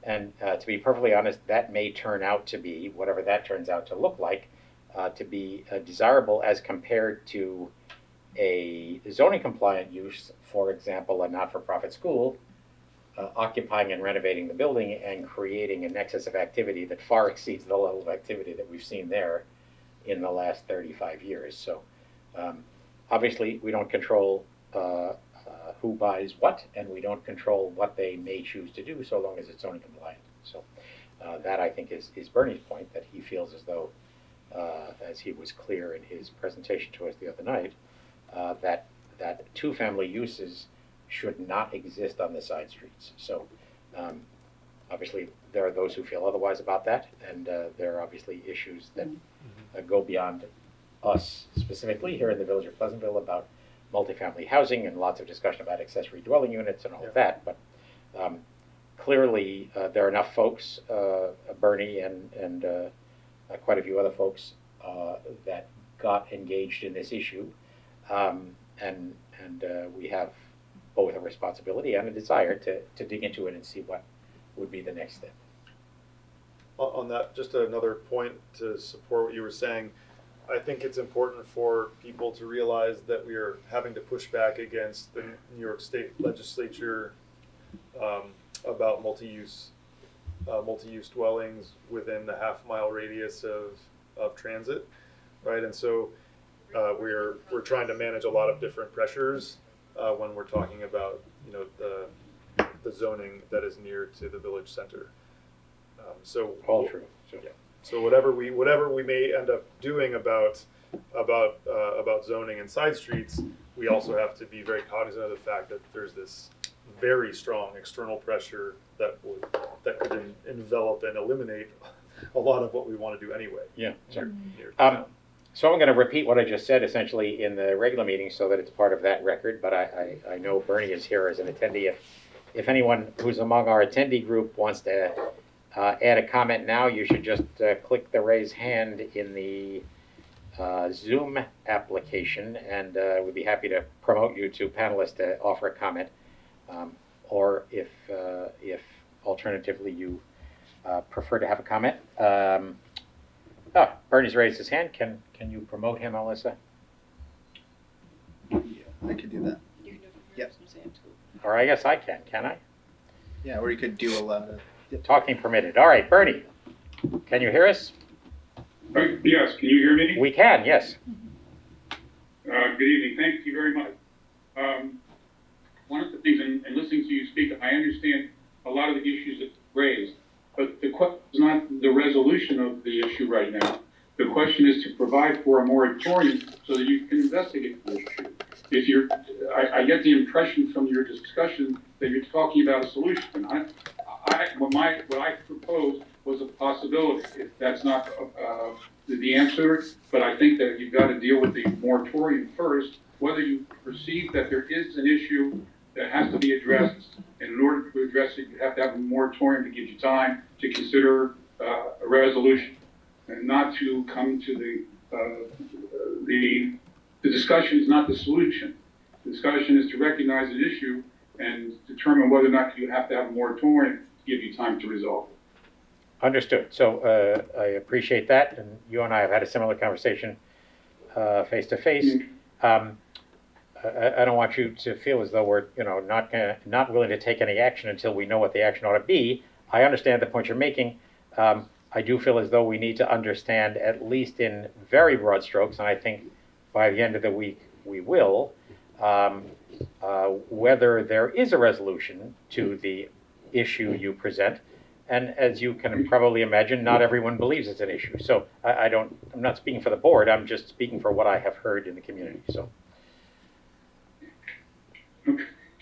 [SPEAKER 1] And to be perfectly honest, that may turn out to be, whatever that turns out to look like, to be desirable as compared to a zoning compliant use, for example, a not-for-profit school, occupying and renovating the building and creating a nexus of activity that far exceeds the level of activity that we've seen there in the last 35 years. So obviously we don't control who buys what, and we don't control what they may choose to do so long as it's zoning compliant. So that, I think, is Bernie's point, that he feels as though, as he was clear in his presentation to us the other night, that two-family uses should not exist on the side streets. So obviously there are those who feel otherwise about that, and there are obviously issues that go beyond us specifically here in the Village of Pleasantville about multifamily housing and lots of discussion about accessory dwelling units and all of that. But clearly there are enough folks, Bernie and quite a few other folks, that got engaged in this issue, and we have both a responsibility and a desire to dig into it and see what would be the next step.
[SPEAKER 6] On that, just another point to support what you were saying, I think it's important for people to realize that we are having to push back against the New York State Legislature about multi-use dwellings within the half-mile radius of transit, right? And so we're trying to manage a lot of different pressures when we're talking about the zoning that is near to the village center. So
[SPEAKER 1] All true. So.
[SPEAKER 6] Yeah. So whatever we may end up doing about zoning and side streets, we also have to be very cognizant of the fact that there's this very strong external pressure that could envelop and eliminate a lot of what we want to do anyway.
[SPEAKER 1] Yeah. Sure.
[SPEAKER 6] Near town.
[SPEAKER 1] So I'm going to repeat what I just said essentially in the regular meeting so that it's part of that record, but I know Bernie is here as an attendee. If anyone who's among our attendee group wants to add a comment now, you should just click the raise hand in the Zoom application, and we'd be happy to promote you to panelists to offer a comment. Or if alternatively you prefer to have a comment. Bernie's raised his hand. Can you promote him, Alyssa?
[SPEAKER 7] Yeah, I could do that. Yep.
[SPEAKER 1] Or I guess I can I?
[SPEAKER 7] Yeah, or you could do a
[SPEAKER 1] Talking permitted. All right, Bernie, can you hear us?
[SPEAKER 8] Yes, can you hear me?
[SPEAKER 1] We can, yes.
[SPEAKER 8] Good evening, thank you very much. One of the things, in listening to you speak, I understand a lot of the issues that raised, but the question is not the resolution of the issue right now. The question is to provide for a moratorium so that you can investigate the issue. If you're, I get the impression from your discussion that you're talking about a solution. What I proposed was a possibility. If that's not the answer, but I think that you've got to deal with the moratorium first, whether you perceive that there is an issue that has to be addressed, and in order to address it, you have to have a moratorium to give you time to consider a resolution, and not to come to the discussion is not the solution. The discussion is to recognize an issue and determine whether or not you have to have a moratorium to give you time to resolve it.
[SPEAKER 1] Understood. So I appreciate that, and you and I have had a similar conversation face to face. I don't want you to feel as though we're, not willing to take any action until we know what the action ought to be. I understand the point you're making. I do feel as though we need to understand, at least in very broad strokes, and I think by the end of the week we will, whether there is a resolution to the issue you present. And as you can probably imagine, not everyone believes it's an issue. So I'm not speaking for the board, I'm just speaking for what I have heard in the community. So.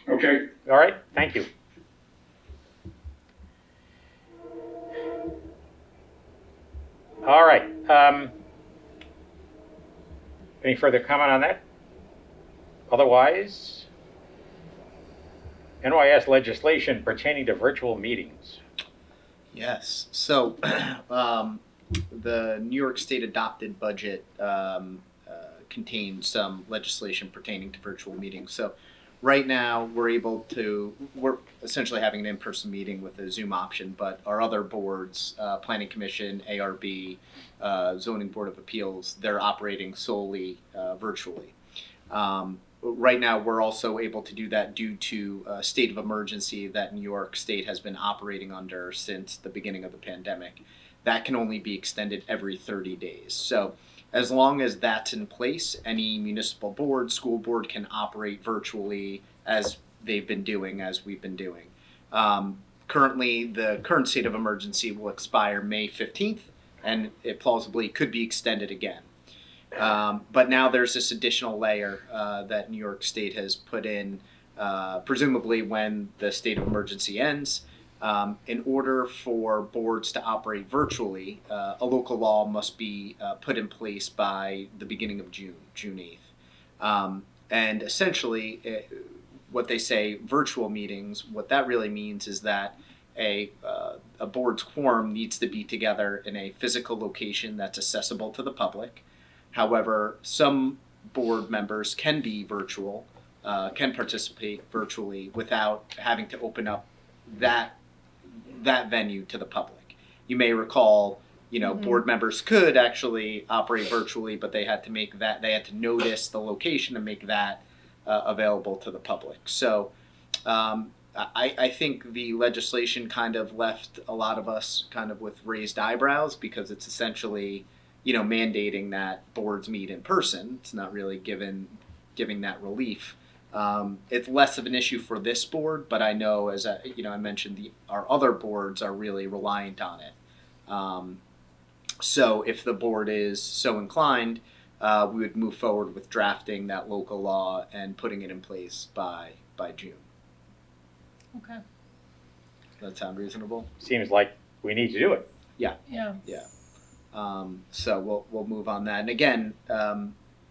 [SPEAKER 8] Okay.
[SPEAKER 1] All right, thank you. All right. Any further comment on that? Otherwise, NYS legislation pertaining to virtual meetings.
[SPEAKER 7] Yes. So the New York State adopted budget contains some legislation pertaining to virtual meetings. So right now we're essentially having an in-person meeting with a Zoom option, but our other boards, Planning Commission, ARB, Zoning Board of Appeals, they're operating solely virtually. Right now, we're also able to do that due to a state of emergency that New York State has been operating under since the beginning of the pandemic. That can only be extended every 30 days. So as long as that's in place, any municipal board, school board can operate virtually as they've been doing, as we've been doing. Currently, the current state of emergency will expire May 15th, and it plausibly could be extended again. But now there's this additional layer that New York State has put in, presumably when the state of emergency ends. In order for boards to operate virtually, a local law must be put in place by the beginning of June 8th. And essentially, what they say, virtual meetings, what that really means is that a board's quorum needs to be together in a physical location that's accessible to the public. However, some board members can be virtual, can participate virtually without having to open up that venue to the public. You may recall, board members could actually operate virtually, but they had to notice the location and make that available to the public. So I think the legislation kind of left a lot of us kind of with raised eyebrows, because it's essentially mandating that boards meet in person. It's not really giving that relief. It's less of an issue for this board, but I know, as I mentioned, our other boards are really reliant on it. So if the board is so inclined, we would move forward with drafting that local law and putting it in place by June.
[SPEAKER 4] Okay.
[SPEAKER 7] Does that sound reasonable?
[SPEAKER 1] Seems like we need to do it.
[SPEAKER 4] Yeah.
[SPEAKER 7] So we'll move on that. And again,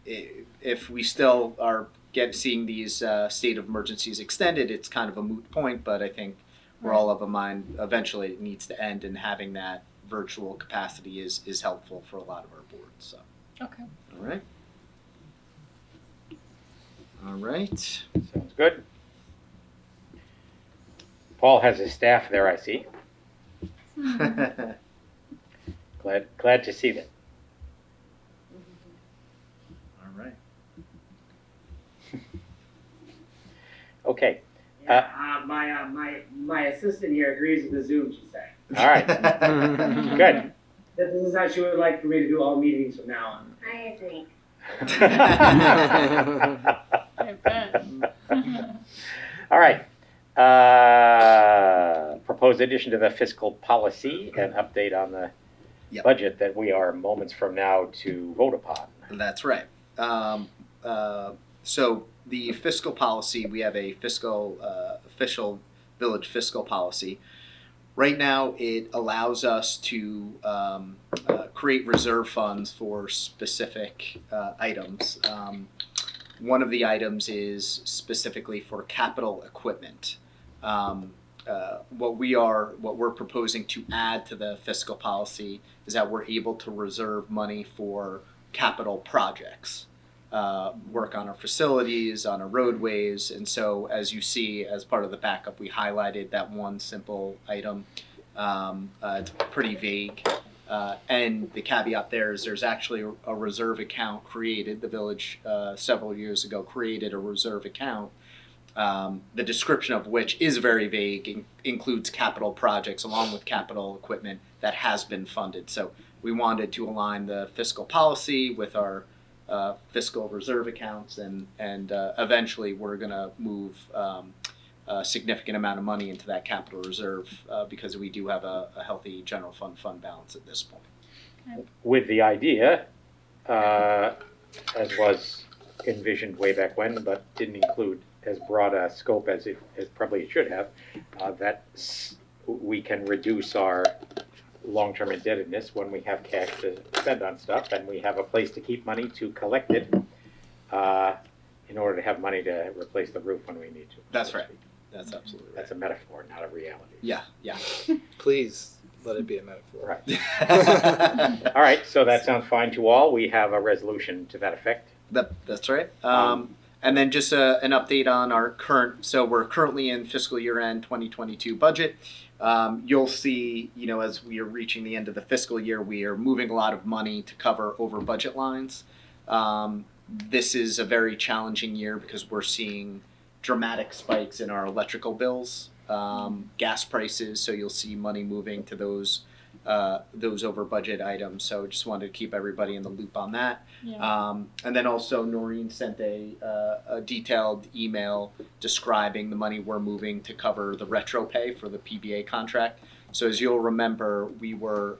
[SPEAKER 7] if we still are seeing these state of emergencies extended, it's kind of a moot point. But I think we're all of a mind. Eventually, it needs to end, and having that virtual capacity is helpful for a lot of our boards. So.
[SPEAKER 4] Okay.
[SPEAKER 7] All right. All right.
[SPEAKER 1] Sounds good. Paul has his staff there, I see. Glad to see that.
[SPEAKER 7] All right.
[SPEAKER 1] Okay,
[SPEAKER 9] My assistant here agrees with the Zoom, she said.
[SPEAKER 1] all right, good.
[SPEAKER 9] This is how she would like for me to do all meetings from now on.
[SPEAKER 10] I agree.
[SPEAKER 4] I bet.
[SPEAKER 1] All right. Proposed addition to the fiscal policy, an update on the
[SPEAKER 7] Yep.
[SPEAKER 1] budget that we are moments from now to vote upon.
[SPEAKER 7] That's right. So the fiscal policy, we have a official village fiscal policy. Right now, it allows us to create reserve funds for specific items. One of the items is specifically for capital equipment. What we're proposing to add to the fiscal policy is that we're able to reserve money for capital projects, work on our facilities, on our roadways, and so as you see, as part of the backup, we highlighted that one simple item. It's pretty vague, and the caveat there is there's actually a reserve account created. The village several years ago created a reserve account. The description of which is very vague, includes capital projects along with capital equipment that has been funded. So we wanted to align the fiscal policy with our fiscal reserve accounts, and eventually we're going to move a significant amount of money into that capital reserve because we do have a healthy general fund balance at this point.
[SPEAKER 1] With the idea, as was envisioned way back when, but didn't include as broad a scope as probably it should have, that we can reduce our long-term indebtedness when we have cash to spend on stuff, and we have a place to keep money to collect it in order to have money to replace the roof when we need to.
[SPEAKER 7] That's right. That's absolutely right.
[SPEAKER 1] That's a metaphor, not a reality.
[SPEAKER 7] Yeah.
[SPEAKER 5] Please let it be a metaphor.
[SPEAKER 1] Right. All right, so that sounds fine to all. We have a resolution to that effect.
[SPEAKER 7] That's right. And then just an update on our current, so we're currently in fiscal year end 2022 budget. You'll see, as we are reaching the end of the fiscal year, we are moving a lot of money to cover over budget lines. This is a very challenging year because we're seeing dramatic spikes in our electrical bills, gas prices, so you'll see money moving to those over budget items. So just wanted to keep everybody in the loop on that.
[SPEAKER 4] Yeah.
[SPEAKER 7] And then also Noreen sent a detailed email describing the money we're moving to cover the retro pay for the PBA contract. So as you'll remember, we were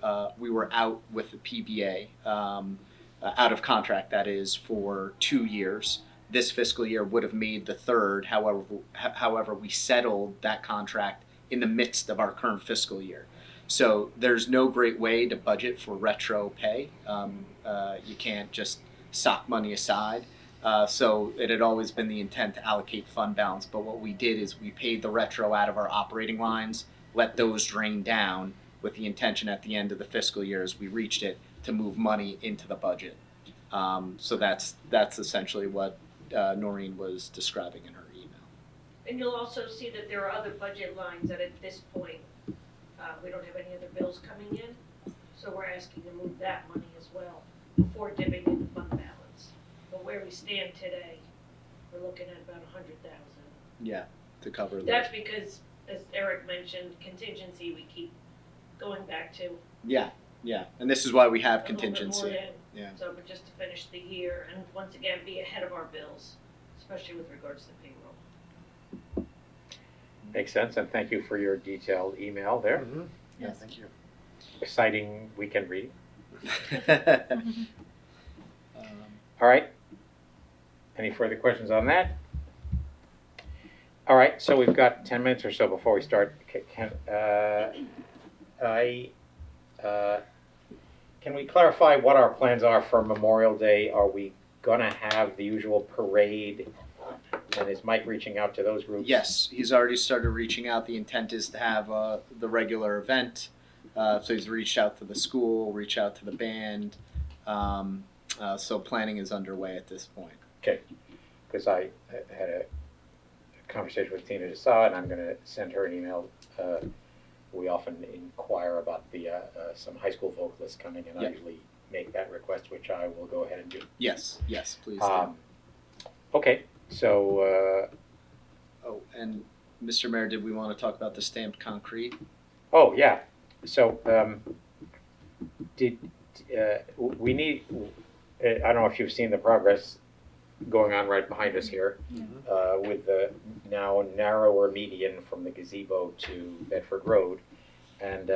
[SPEAKER 7] out with the PBA, out of contract, that is, for 2 years. This fiscal year would have made the third. However, we settled that contract in the midst of our current fiscal year. So there's no great way to budget for retro pay. You can't just sock money aside. So it had always been the intent to allocate fund balance. But what we did is we paid the retro out of our operating lines, let those drain down with the intention at the end of the fiscal year as we reached it to move money into the budget. So that's essentially what Noreen was describing in her email.
[SPEAKER 10] And you'll also see that there are other budget lines that at this point, we don't have any other bills coming in. So we're asking to move that money as well before dipping into fund balance. But where we stand today, we're looking at about 100,000.
[SPEAKER 7] Yeah, to cover that.
[SPEAKER 10] That's because, as Eric mentioned, contingency we keep going back to.
[SPEAKER 7] Yeah, and this is why we have
[SPEAKER 10] a little bit more
[SPEAKER 7] contingency.
[SPEAKER 10] in.
[SPEAKER 7] Yeah.
[SPEAKER 10] So, but just to finish the year and once again be ahead of our bills, especially with regards to payroll.
[SPEAKER 1] Makes sense, and thank you for your detailed email there.
[SPEAKER 6] Mm-hmm.
[SPEAKER 7] Yeah, thank you.
[SPEAKER 1] Exciting weekend reading. All right. Any further questions on that? All right, so we've got 10 minutes or so before we start. Can we clarify what our plans are for Memorial Day? Are we gonna have the usual parade? And is Mike reaching out to those groups?
[SPEAKER 7] Yes, he's already started reaching out. The intent is to have the regular event. So he's reached out to the school, reached out to the band. So planning is underway at this point.
[SPEAKER 1] Okay, because I had a conversation with Tina Dessau, and I'm going to send her an email we often inquire about the some high school vocalists coming, and I
[SPEAKER 7] Yeah.
[SPEAKER 1] usually make that request, which I will go ahead and do.
[SPEAKER 7] Yes, please do.
[SPEAKER 1] Okay, so
[SPEAKER 7] Oh, and Mr. Mayor, did we want to talk about the stamped concrete?
[SPEAKER 1] oh yeah, so we need. I don't know if you've seen the progress going on right behind us here, with the now narrower median from the gazebo to Bedford Road, and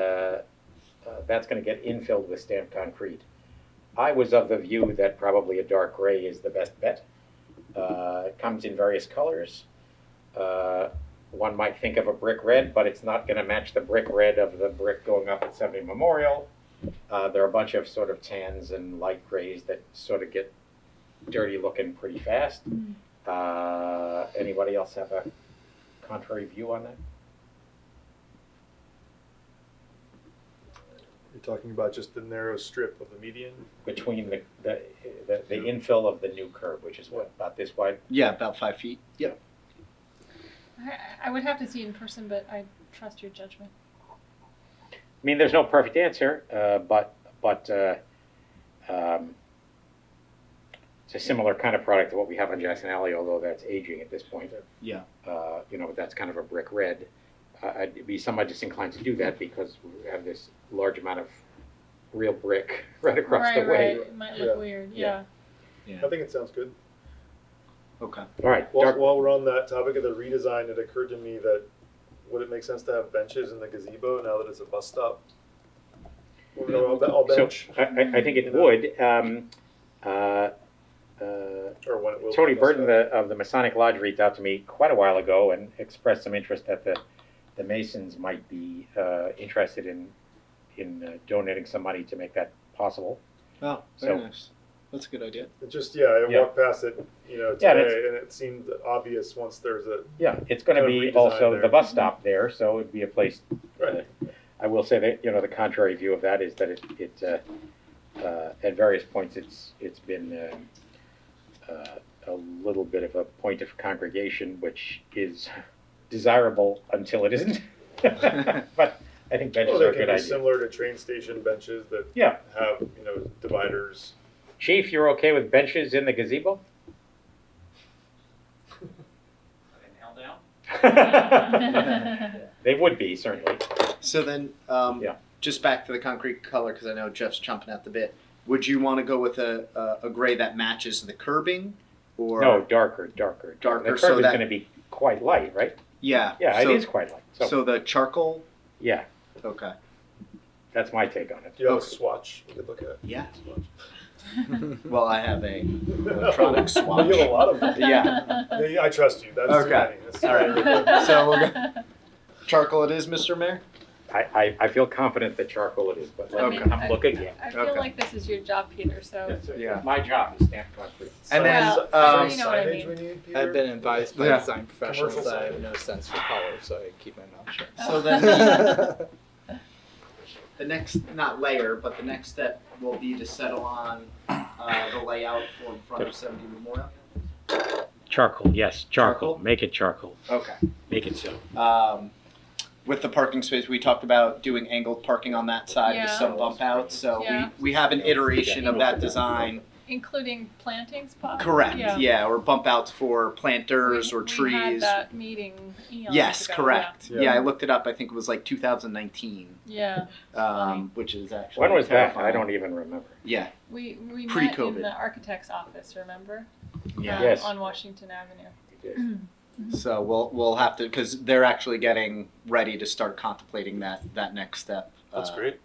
[SPEAKER 1] that's going to get infilled with stamped concrete. I was of the view that probably a dark gray is the best bet. It comes in various colors. One might think of a brick red, but it's not going to match the brick red of the brick going up at 70 Memorial. There are a bunch of sort of tans and light grays that sort of get dirty looking pretty fast. Anybody else have a contrary view on that?
[SPEAKER 6] You're talking about just the narrow strip of the median?
[SPEAKER 1] Between the infill of the new curb, which is what, about this wide?
[SPEAKER 7] Yeah, about 5 feet. Yep.
[SPEAKER 4] I would have to see it in person, but I trust your judgment.
[SPEAKER 1] I mean, there's no perfect answer, but it's a similar kind of product to what we have on Jackson Alley, although that's aging at this point.
[SPEAKER 7] Yeah.
[SPEAKER 1] But that's kind of a brick red. I'd be somewhat disinclined to do that because we have this large amount of real brick right across the way.
[SPEAKER 4] Right. It might look weird. Yeah.
[SPEAKER 6] I think it sounds good.
[SPEAKER 7] Okay.
[SPEAKER 1] All right.
[SPEAKER 6] While we're on that topic of the redesign, it occurred to me that would it make sense to have benches in the gazebo now that it's a bus stop? Or all bench?
[SPEAKER 1] So I think it would.
[SPEAKER 6] Or when it will
[SPEAKER 1] Tony
[SPEAKER 6] be a bus
[SPEAKER 1] Burton
[SPEAKER 6] stop.
[SPEAKER 1] of the Masonic Lodge reached out to me quite a while ago and expressed some interest that the Masons might be interested in donating some money to make that possible.
[SPEAKER 7] Oh, very nice. That's a good idea.
[SPEAKER 6] It just, I walked past it, today, and it seemed obvious once there's a...
[SPEAKER 1] Yeah, it's going to
[SPEAKER 6] Kind of
[SPEAKER 1] be
[SPEAKER 6] redesign
[SPEAKER 1] also
[SPEAKER 6] there.
[SPEAKER 1] the bus stop there, so it'd be a place.
[SPEAKER 6] Right.
[SPEAKER 1] I will say that the contrary view of that is that it at various points it's been a little bit of a point of congregation, which is desirable until it isn't. But I think benches
[SPEAKER 6] Well,
[SPEAKER 1] are
[SPEAKER 6] they
[SPEAKER 1] a good
[SPEAKER 6] can be
[SPEAKER 1] idea.
[SPEAKER 6] similar to train station benches that
[SPEAKER 1] Yeah.
[SPEAKER 6] have, dividers.
[SPEAKER 1] Chief, you're okay with benches in the gazebo? They would be, certainly.
[SPEAKER 7] So then, just back to the concrete color, because I know Jeff's chomping at the bit. Would you want to go with a gray that matches the curbing, or
[SPEAKER 1] No, darker.
[SPEAKER 7] Darker,
[SPEAKER 1] The curb
[SPEAKER 7] so
[SPEAKER 1] is
[SPEAKER 7] that-
[SPEAKER 1] going to be quite light, right?
[SPEAKER 7] Yeah.
[SPEAKER 1] Yeah,
[SPEAKER 7] so,
[SPEAKER 1] it is quite light.
[SPEAKER 7] So the charcoal.
[SPEAKER 1] Yeah,
[SPEAKER 7] Okay.
[SPEAKER 1] that's my take on it.
[SPEAKER 6] Do you have a
[SPEAKER 7] Okay.
[SPEAKER 6] swatch we could look at?
[SPEAKER 7] Yeah.
[SPEAKER 6] Swatch.
[SPEAKER 7] Well, I have a electronic swatch.
[SPEAKER 6] You have a lot of them.
[SPEAKER 7] Yeah.
[SPEAKER 6] Yeah, I trust you. That's too
[SPEAKER 7] Okay.
[SPEAKER 6] many. That's too
[SPEAKER 7] All right.
[SPEAKER 6] many.
[SPEAKER 7] So we'll go charcoal. It is, Mr. Mayor.
[SPEAKER 1] I feel confident that charcoal it is, but let me
[SPEAKER 7] Okay.
[SPEAKER 1] come look again.
[SPEAKER 4] I feel
[SPEAKER 7] Okay.
[SPEAKER 4] like this is your job, Peter. So
[SPEAKER 7] Yeah.
[SPEAKER 1] My job is stamped concrete.
[SPEAKER 7] And then,
[SPEAKER 4] Well,
[SPEAKER 6] Is there
[SPEAKER 7] um,
[SPEAKER 6] any
[SPEAKER 4] you know what I
[SPEAKER 6] signage
[SPEAKER 4] mean.
[SPEAKER 6] we need, Peter?
[SPEAKER 11] I've been advised by
[SPEAKER 7] Yeah.
[SPEAKER 11] design professionals
[SPEAKER 6] Commercial
[SPEAKER 11] that I have
[SPEAKER 6] signage.
[SPEAKER 11] no sense for color, so I keep my mouth shut.
[SPEAKER 7] So then, the next, not layer, but the next step will be to settle on the layout for in front of 70 Memorial.
[SPEAKER 1] Charcoal, yes,
[SPEAKER 7] Charcoal?
[SPEAKER 1] Make it charcoal.
[SPEAKER 7] Okay.
[SPEAKER 1] Make it so.
[SPEAKER 7] With the parking space, we talked about doing angled parking on that side with
[SPEAKER 4] Yeah.
[SPEAKER 7] some bump outs. So
[SPEAKER 4] Yeah.
[SPEAKER 7] we have an iteration of that design.
[SPEAKER 4] including planting spots.
[SPEAKER 7] Correct.
[SPEAKER 4] Yeah.
[SPEAKER 7] Yeah, or bump outs for planters or
[SPEAKER 4] We had
[SPEAKER 7] trees.
[SPEAKER 4] that meeting eons
[SPEAKER 7] Yes,
[SPEAKER 4] ago.
[SPEAKER 7] correct.
[SPEAKER 6] Yeah.
[SPEAKER 7] Yeah, I looked it up. I think it was like 2019,
[SPEAKER 4] Yeah. funny.
[SPEAKER 7] which is actually
[SPEAKER 1] When was that?
[SPEAKER 7] terrifying.
[SPEAKER 1] I don't even remember.
[SPEAKER 7] Yeah,
[SPEAKER 4] We met
[SPEAKER 7] Pre-COVID.
[SPEAKER 4] in the architect's office. Remember?
[SPEAKER 7] yeah.
[SPEAKER 1] Yes.
[SPEAKER 4] On Washington Avenue.
[SPEAKER 7] So we'll have to, because they're actually getting ready to start contemplating that next step.
[SPEAKER 6] That's great.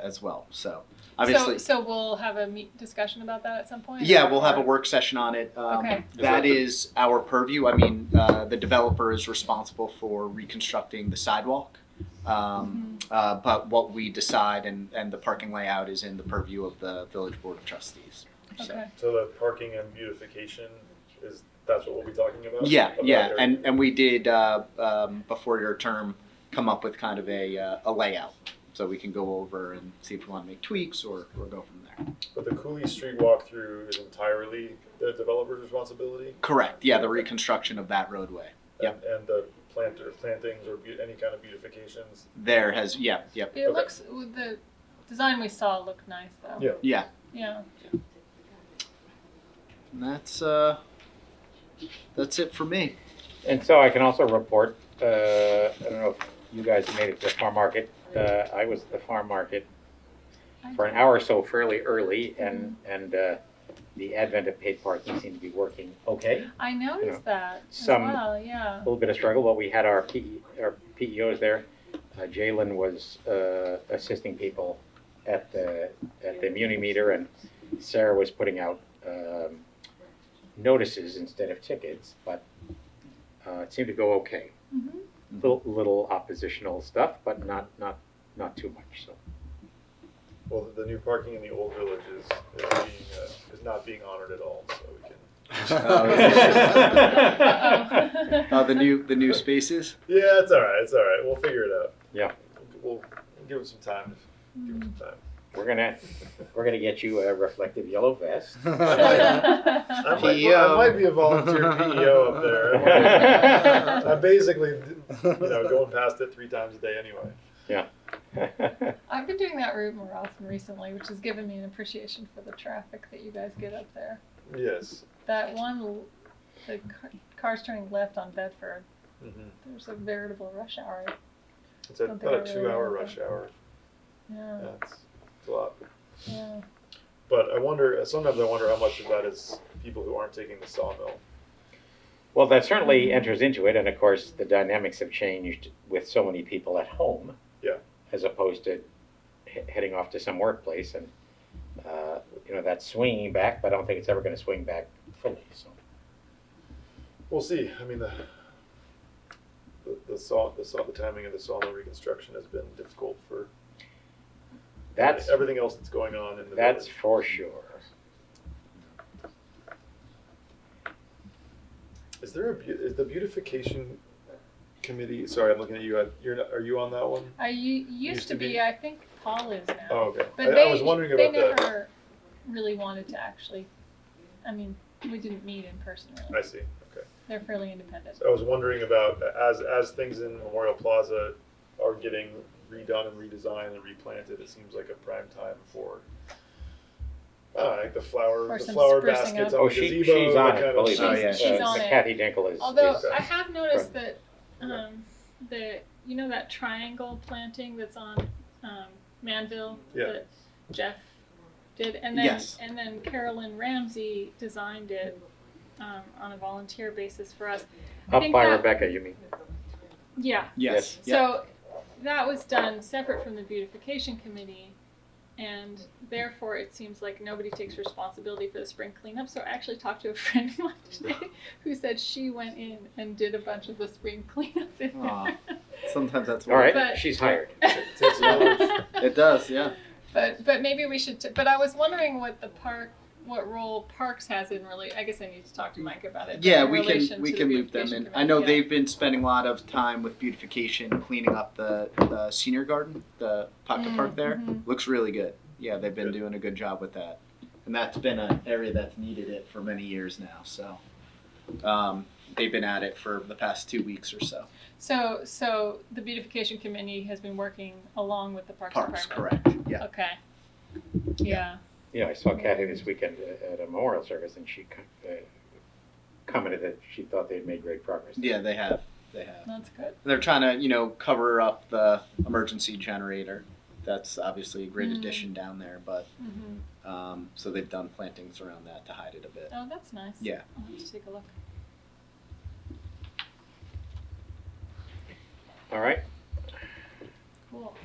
[SPEAKER 7] As well. So obviously,
[SPEAKER 4] So we'll have a discussion about that at some point.
[SPEAKER 7] yeah,
[SPEAKER 4] or-
[SPEAKER 7] we'll have a work session on it.
[SPEAKER 4] Okay.
[SPEAKER 7] That is our purview. I mean, the developer is responsible for reconstructing the sidewalk. But what we decide and the parking layout is in the purview of the Village Board of Trustees. So.
[SPEAKER 4] Okay.
[SPEAKER 6] So the parking and beautification that's what we'll be talking about?
[SPEAKER 7] Yeah,
[SPEAKER 6] About
[SPEAKER 7] yeah,
[SPEAKER 6] area?
[SPEAKER 7] and we did before your term come up with kind of a layout, so we can go over and see if we want to make tweaks or go from there.
[SPEAKER 6] But the Cooley Street walkthrough is entirely the developer's responsibility?
[SPEAKER 7] Correct. Yeah, the reconstruction of that roadway. Yep.
[SPEAKER 6] And the plantings or any kind of beautifications.
[SPEAKER 7] There has, yeah, yep,
[SPEAKER 4] It looks, the design we saw looked nice though.
[SPEAKER 6] Yeah.
[SPEAKER 7] yeah.
[SPEAKER 4] Yeah.
[SPEAKER 7] And that's it for me.
[SPEAKER 1] And so I can also report, I don't know if you guys made it to the farm market. I was at the farm market for an hour or so fairly early, and the advent of paid parking seemed to be working okay.
[SPEAKER 4] I noticed that
[SPEAKER 1] Some-
[SPEAKER 4] as well, yeah.
[SPEAKER 1] A little bit of struggle, but we had our PEOs there. Jalen was assisting people at the Muni meter, and Sarah was putting out notices instead of tickets, but it seemed to go okay.
[SPEAKER 4] Mm-hmm.
[SPEAKER 1] Little oppositional stuff, but not too much. So
[SPEAKER 6] Well, the new parking in the old village is not being honored at all, so we can.
[SPEAKER 7] The new spaces.
[SPEAKER 6] Yeah, it's all right. It's all right. We'll figure it out.
[SPEAKER 1] Yeah.
[SPEAKER 6] We'll give it some time. Give it some time.
[SPEAKER 1] we're gonna get you a reflective yellow vest.
[SPEAKER 6] I might be a volunteer PEO up there. I'm basically, going past it 3 times a day anyway.
[SPEAKER 1] Yeah.
[SPEAKER 4] I've been doing that route more often recently, which has given me an appreciation for the traffic that you guys get up there.
[SPEAKER 6] Yes.
[SPEAKER 4] That one, the cars turning left on Bedford,
[SPEAKER 6] Mm-hmm.
[SPEAKER 4] there's a veritable rush hour.
[SPEAKER 6] It's
[SPEAKER 4] Something
[SPEAKER 6] about a
[SPEAKER 4] I really
[SPEAKER 6] 2-hour
[SPEAKER 4] like
[SPEAKER 6] rush hour.
[SPEAKER 4] Yeah,
[SPEAKER 6] Yeah, it's a lot.
[SPEAKER 4] yeah.
[SPEAKER 6] But sometimes I wonder how much of that is people who aren't taking the sawmill.
[SPEAKER 1] Well, that certainly enters into it, and of course, the dynamics have changed with so many people at home.
[SPEAKER 6] Yeah.
[SPEAKER 1] As opposed to heading off to some workplace, and that's swinging back, but I don't think it's ever going to swing back fully. So
[SPEAKER 6] We'll see. I mean, the timing of the sawmill reconstruction has been difficult for
[SPEAKER 1] that's
[SPEAKER 6] everything else that's going on in the
[SPEAKER 1] that's
[SPEAKER 6] village.
[SPEAKER 1] for sure.
[SPEAKER 6] Is the beautification committee? Sorry, I'm looking at you. Are you on that one?
[SPEAKER 4] I used to be. I think Paul is now.
[SPEAKER 6] Oh, okay.
[SPEAKER 4] But
[SPEAKER 6] I was wondering about
[SPEAKER 4] they
[SPEAKER 6] that.
[SPEAKER 4] never really wanted to actually. I mean, we didn't meet in person really.
[SPEAKER 6] I see. Okay.
[SPEAKER 4] They're fairly independent.
[SPEAKER 6] So I was wondering about as things in Memorial Plaza are getting redone and redesigned and replanted. It seems like a prime time for. Like the flower
[SPEAKER 4] some
[SPEAKER 6] baskets
[SPEAKER 4] sprucing
[SPEAKER 6] on
[SPEAKER 4] up.
[SPEAKER 1] Oh,
[SPEAKER 6] the
[SPEAKER 1] she's
[SPEAKER 6] gazebo.
[SPEAKER 1] on
[SPEAKER 6] that
[SPEAKER 1] it.
[SPEAKER 6] kind
[SPEAKER 1] Believe
[SPEAKER 6] of
[SPEAKER 1] me,
[SPEAKER 4] She's- she's on it.
[SPEAKER 1] Kathy Dinkle is.
[SPEAKER 4] Although
[SPEAKER 1] is,
[SPEAKER 4] I have noticed that that triangle planting that's on Manville
[SPEAKER 6] Yeah.
[SPEAKER 4] that Jeff did, and then
[SPEAKER 7] Yes.
[SPEAKER 4] and then Carolyn Ramsey designed it on a volunteer basis for us. I
[SPEAKER 1] up
[SPEAKER 4] think
[SPEAKER 1] by
[SPEAKER 4] that-
[SPEAKER 1] Rebecca, you mean?
[SPEAKER 4] Yeah.
[SPEAKER 7] Yes. Yep.
[SPEAKER 4] So that was done separate from the beautification committee, and therefore it seems like nobody takes responsibility for the spring cleanup. So I actually talked to a friend of mine today who said she went in and did a bunch of the spring cleanup in
[SPEAKER 7] Aw.
[SPEAKER 4] there.
[SPEAKER 7] Sometimes that's
[SPEAKER 1] All right,
[SPEAKER 4] But-
[SPEAKER 1] she's hired.
[SPEAKER 6] It takes a village.
[SPEAKER 7] It does, yeah.
[SPEAKER 4] But maybe we should. But I was wondering what role Parks has in really. I guess I need to talk to Mike about it.
[SPEAKER 7] Yeah,
[SPEAKER 4] in
[SPEAKER 7] we
[SPEAKER 4] relation
[SPEAKER 7] can we
[SPEAKER 4] to
[SPEAKER 7] can
[SPEAKER 4] the
[SPEAKER 7] loop them
[SPEAKER 4] beautification
[SPEAKER 7] in. I know
[SPEAKER 4] committee, yeah.
[SPEAKER 7] they've been spending a lot of time with beautification, cleaning up the senior garden, the pocket park there.
[SPEAKER 4] Mhm.
[SPEAKER 7] Looks really good. Yeah, they've been
[SPEAKER 6] Good.
[SPEAKER 7] doing a good job with that, and that's been an area that's needed it for many years now. So, they've been at it for the past 2 weeks or so.
[SPEAKER 4] So the beautification committee has been working along with the Parks
[SPEAKER 7] Parks,
[SPEAKER 4] Department.
[SPEAKER 7] correct? Yeah.
[SPEAKER 4] Okay. Yeah.
[SPEAKER 1] I saw Kathy this weekend at a memorial service, and she commented that she thought they had made great progress.
[SPEAKER 7] Yeah, they have. They have.
[SPEAKER 4] That's good.
[SPEAKER 7] They're trying to, cover up the emergency generator. That's obviously a great addition down there, but
[SPEAKER 4] Mm-hmm.
[SPEAKER 7] so they've done plantings around that to hide it a bit.
[SPEAKER 4] Oh, that's nice.
[SPEAKER 7] Yeah.
[SPEAKER 4] I'll have to take a look.
[SPEAKER 1] All right.
[SPEAKER 4] Cool.